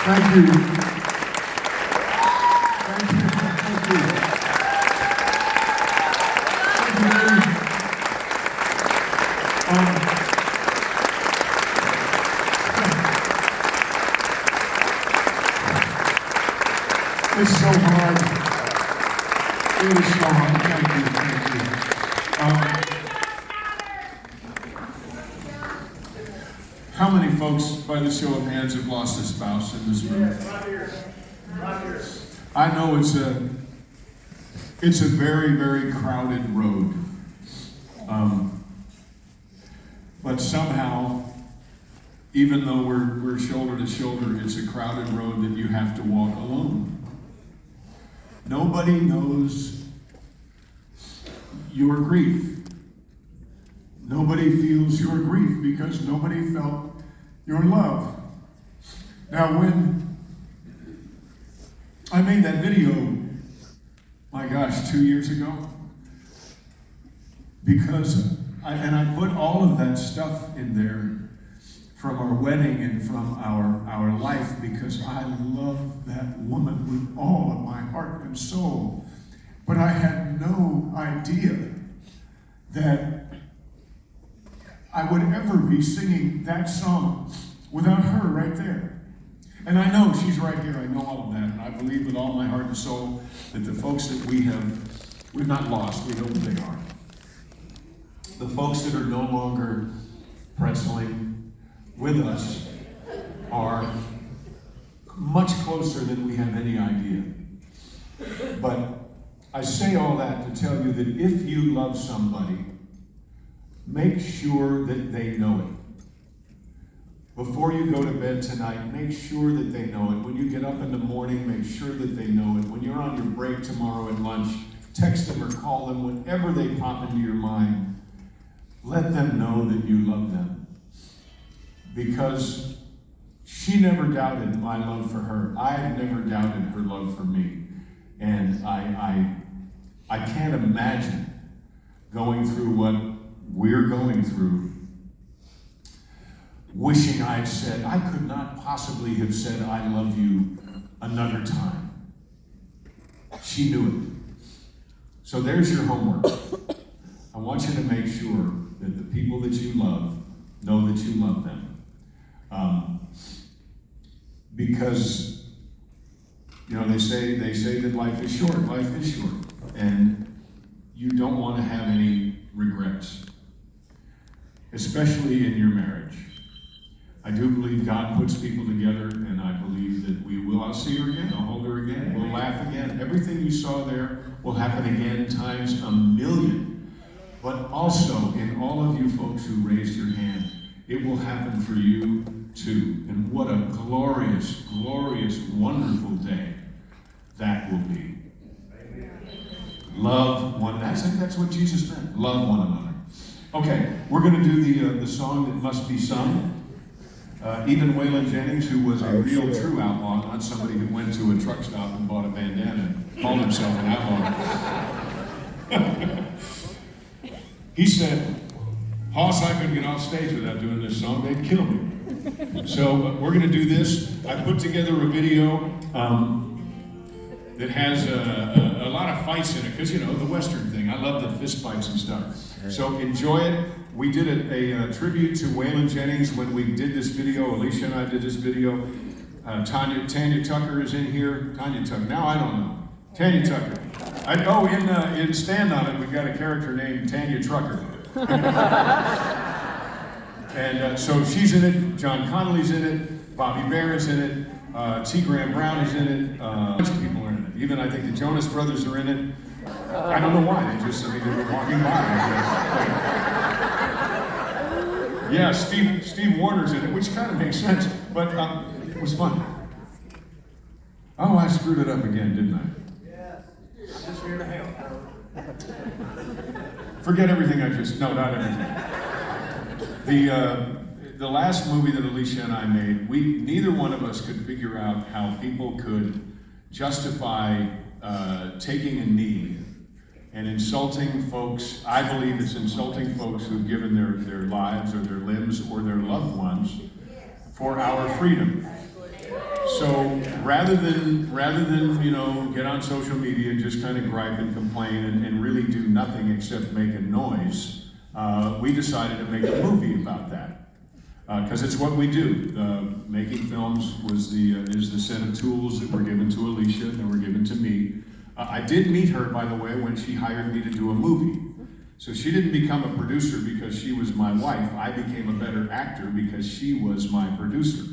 Thank you. Thank you. Thank you. Thank you. It's so hard. It is so hard. Thank you. Thank you. How many folks, by the show of hands, have lost a spouse in this room? Right here. Right here. I know it's a very, very crowded road. But somehow, even though we're shoulder to shoulder, it's a crowded road that you have to walk alone. Nobody knows your grief. Nobody feels your grief because nobody felt your love. Now, when I made that video, my gosh, 2 years ago, because I put all of that stuff in there from our wedding and from our life, because I love that woman with all of my heart and soul. But I had no idea that I would ever be singing that song without her right there. And I know she's right here. I know all of that. And I believe with all my heart and soul that the folks that we've not lost, we know who they are. The folks that are no longer pretzeling with us are much closer than we have any idea. But I say all that to tell you that if you love somebody, make sure that they know it. Before you go to bed tonight, make sure that they know it. When you get up in the morning, make sure that they know it. When you're on your break tomorrow at lunch, text them or call them whenever they pop into your mind. Let them know that you love them. Because she never doubted my love for her. I had never doubted her love for me. And I can't imagine going through what we're going through, wishing I'd said, I could not possibly have said I love you another time. She knew it. So there's your homework. I want you to make sure that the people that you love know that you love them. because, you know, they say that life is short. Life is short, and you don't want to have any regrets, especially in your marriage. I do believe God puts people together, and I believe that we will. I'll see her again, I'll hold her again, we'll laugh again. Everything you saw there will happen again times a million. But also, in all of you folks who raised your hand, it will happen for you too. And what a glorious, glorious, wonderful day that will be. Love one another. I think that's what Jesus meant. Love one another. Okay, we're going to do the song that must be sung. Even Waylon Jennings, who was a real true outlaw, not somebody who went to a truck stop and bought a bandana and called himself an outlaw. He said, Hoss, I couldn't get off stage without doing this song. They'd kill me. So we're going to do this. I put together a video that has a lot of fights in it, because, you know, the Western thing. I love the fist fights and stuff. So enjoy it. We did a tribute to Waylon Jennings when we did this video. Alicia and I did this video. Tanya Tucker is in here. Tanya Tucker. Now I don't know. Tanya Tucker. In Stand On It, we've got a character named Tanya Trucker. And so she's in it. John Connolly's in it. Bobby Barrett's in it. T. Graham Brown is in it. A bunch of people are in it. Even I think the Jonas Brothers are in it. I don't know why. They were walking by. Yeah, Steve Warner's in it, which kind of makes sense, but it was fun. Oh, I screwed it up again, didn't I? Yes. Just here to help. Forget everything not everything. The last movie that Alicia and I made, neither one of us could figure out how people could justify taking a knee and insulting folks. I believe it's insulting folks who've given their lives or their limbs or their loved ones for our freedom. So rather than get on social media and just kind of gripe and complain and really do nothing except make a noise, we decided to make a movie about that. Because it's what we do. Making films is the set of tools that were given to Alicia and that were given to me. I did meet her, by the way, when she hired me to do a movie. So she didn't become a producer because she was my wife. I became a better actor because she was my producer.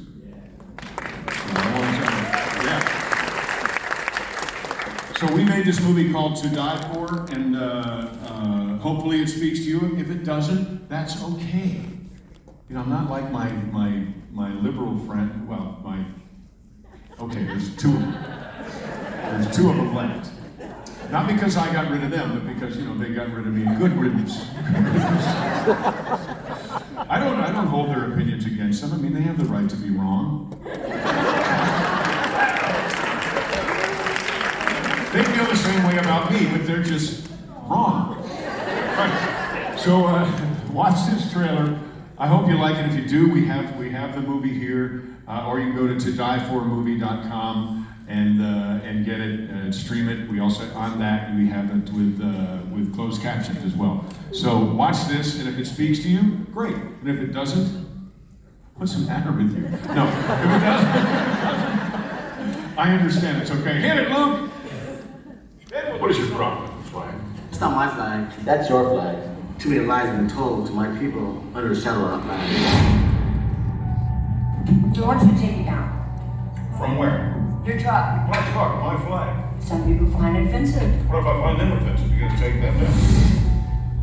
Yeah. So we made this movie called To Die For, and hopefully it speaks to you. If it doesn't, that's okay. You know, I'm not like my liberal friend. Well, okay, there's two of them. There's two of them left. Not because I got rid of them, but because, you know, they got rid of me. Good riddance. I don't hold their opinions against them. I mean, they have the right to be wrong. They feel the same way about me, but they're just wrong. Right. So watch this trailer. I hope you like it. If you do, we have the movie here, or you can go to todieformovie.com and get it, stream it. We also on that we have it with closed captions as well. So watch this, and if it speaks to you, great. And if it doesn't, what's the matter with you? No, if it doesn't, I understand. It's okay. Hit it, Luke. What is your problem with the flag? It's not my flag. That's your flag. Too many lies have been told to my people under the shadow of our flag. George, you take it down. From where? Your truck. My truck, my flag. Some people find it offensive. What if I find them offensive? You gonna take them down?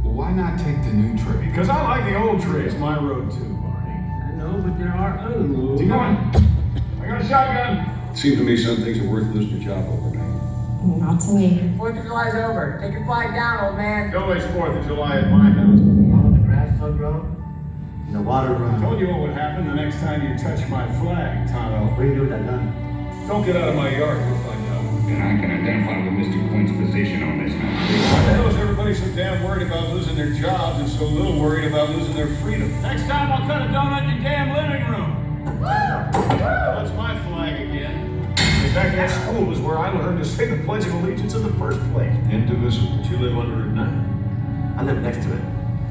Well, why not take the new tree? Because I like the old tree. It's my road too, Barney. I know, but there are other rules. Keep going. I got a shotgun. It seems to me some things are worth losing your job over, man. Not to me. 4th of July's over. Take your flag down, old man. Don't waste 4th of July at my house. All the grass still growing? And the water I running? told you what would happen the next time you touch my flag, Tonto. What do you do with that gun? Don't get out of my yard, you'll find out. And I can identify with Mr. Quinn's position on this now. Why the hell is everybody so damn worried about losing their jobs and so little worried about losing their freedom? Next time I'll cut a donut in your damn living room. That's my flag again. In fact, that school is where I learned to say the Pledge of Allegiance in the first place. Indivisible. But you live under it now. I live next to it.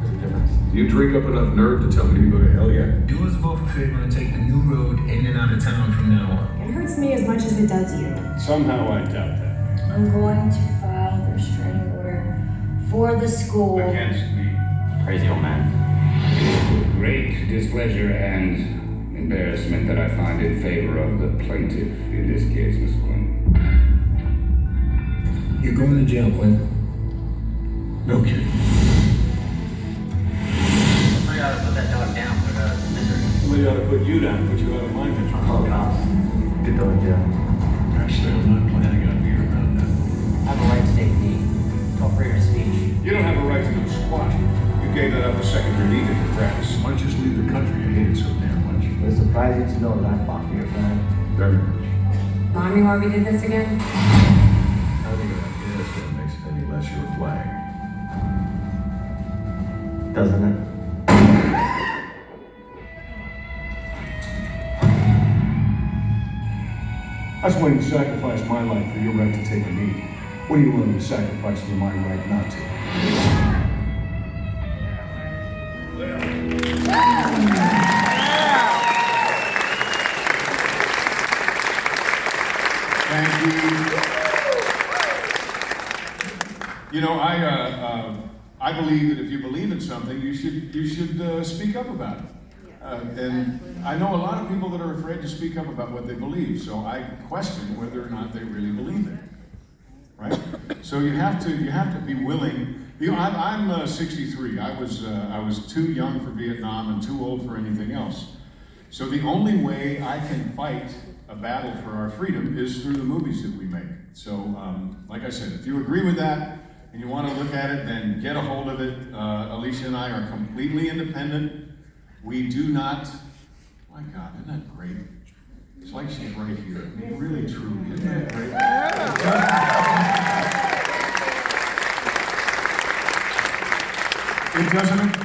There's a difference. You drink up enough nerve to tell me to go to hell yet? Do us both a favor and take the new road in and out. out of town from now on. It hurts me as much as it does you. Somehow I doubt that. I'm going to file the restraining order for the school. Against me. Crazy old man. Great displeasure and embarrassment that I find in favor of the plaintiff in this case, Miss Quinn. You're going to jail, Quinn. No kidding. Somebody ought to put that dog down, put it out of his misery. Somebody ought to put you down, put you out of my misery. Oh, cops. Get dog in jail. Actually, I'm not planning on being around that. I have a right to take a knee. Call freedom of speech. You don't have a right to do squat. You gave that up the second your knee did your practice. Why don't you just leave the country? You hate it so damn much. It's surprising to know that I fought for your friend. Very much. Mommy, why we did this again? I don't even have gas that makes it any less your flag. Doesn't it? I was willing to sacrifice my life for your right to take a knee. What are you willing to sacrifice for my right not to? Thank you. You know, I believe that if you believe in something, you should speak up about it. And I know a lot of people that are afraid to speak up about what they believe, so I question whether or not they really believe it. Right? So you have to be willing. You know, I'm 63. I was too young for Vietnam and too old for anything else. So the only way I can fight a battle for our freedom is through the movies that we make. So, like I said, if you agree with that and you want to look at it, then get a hold of it. Alicia and I are completely independent. We do not, my God, isn't that great? It's like she's right here. I mean, really, truly, isn't that great?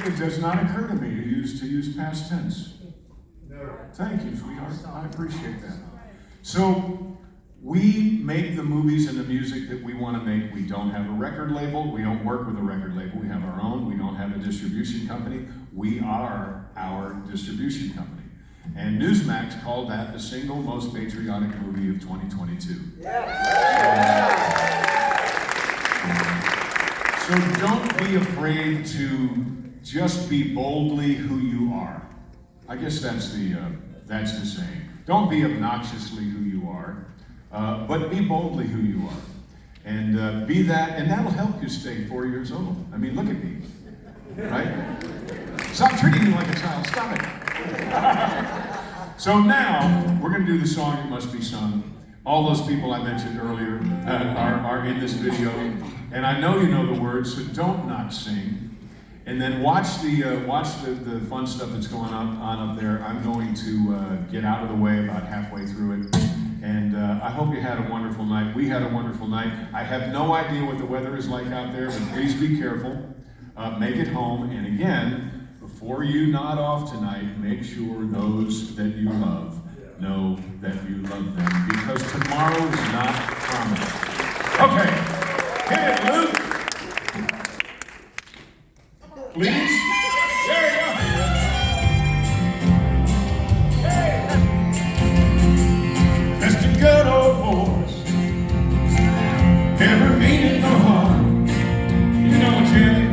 It does not occur to me to use past tense. Thank you, sweetheart. I appreciate that. So we make the movies and the music that we want to make. We don't have a record label. We don't work with a record label. We have our own. We don't have a distribution company. We are our distribution company. And Newsmax called that the single most patriotic movie of 2022. So don't be afraid to just be boldly who you are. I guess that's the saying. Don't be obnoxiously who you are, but be boldly who you are. And be that, and that'll help you stay 4 years old. I mean, look at me, right? Stop treating me like a child, stop it. So now, we're gonna do the song It Must Be Sung. All those people I mentioned earlier are in this video, and I know you know the words, so don't not sing. And then watch the fun stuff that's going on up there. I'm going to get out of the way about halfway through it. And I hope you had a wonderful night. We had a wonderful night. I have no idea what the weather is like out there, but please be careful. Make it home. And again, before you nod off tonight, make sure those that you love know that you love them, because tomorrow is not promised. Okay, hit it, Luke. Please? There you go. Hey! Just a good old voice. Never meaning no harm. You know, Jimmy,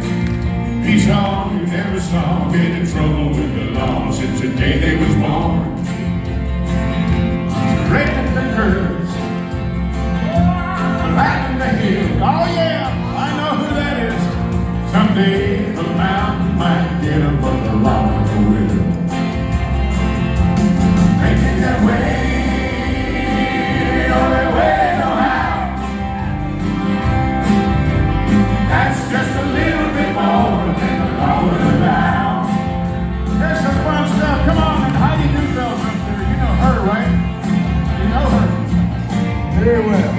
he's all you never saw. Been in trouble with the law since the day they was born. Breaking the curves. Riding the hill. Oh yeah, I know who that is. Someday the mountain might get above the law of the will. Making their way, the only way they know how. That's just a little bit more than the law would allow. There's some fun stuff. Come on, and Heidi Newfield's up there. You know her, right? You know her very well.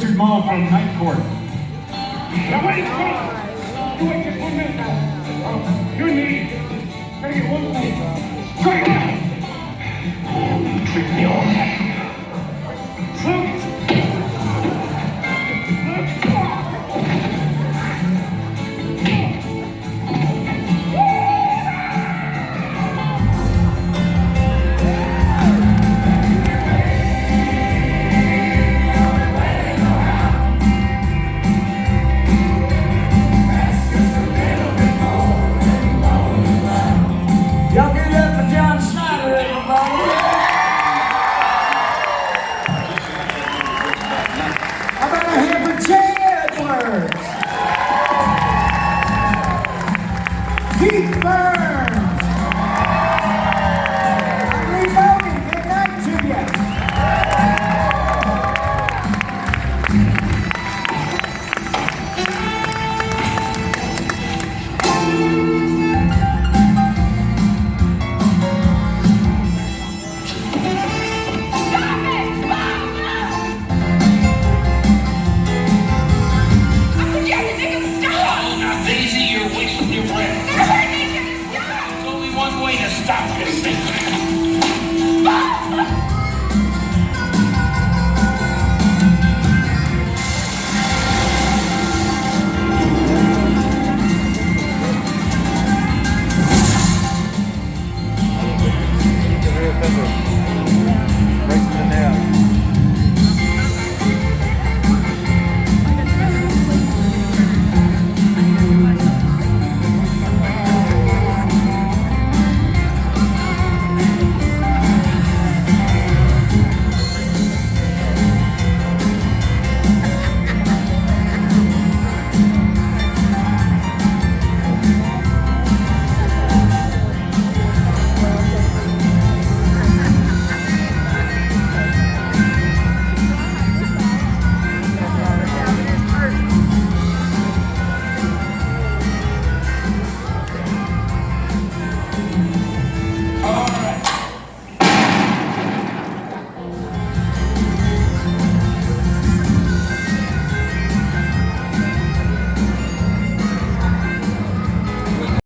Richard Mall from Night Court. Now wait, you wait just 1 minute now. You and me, gotta get one thing. Straight away. You tricked me on that. Luke,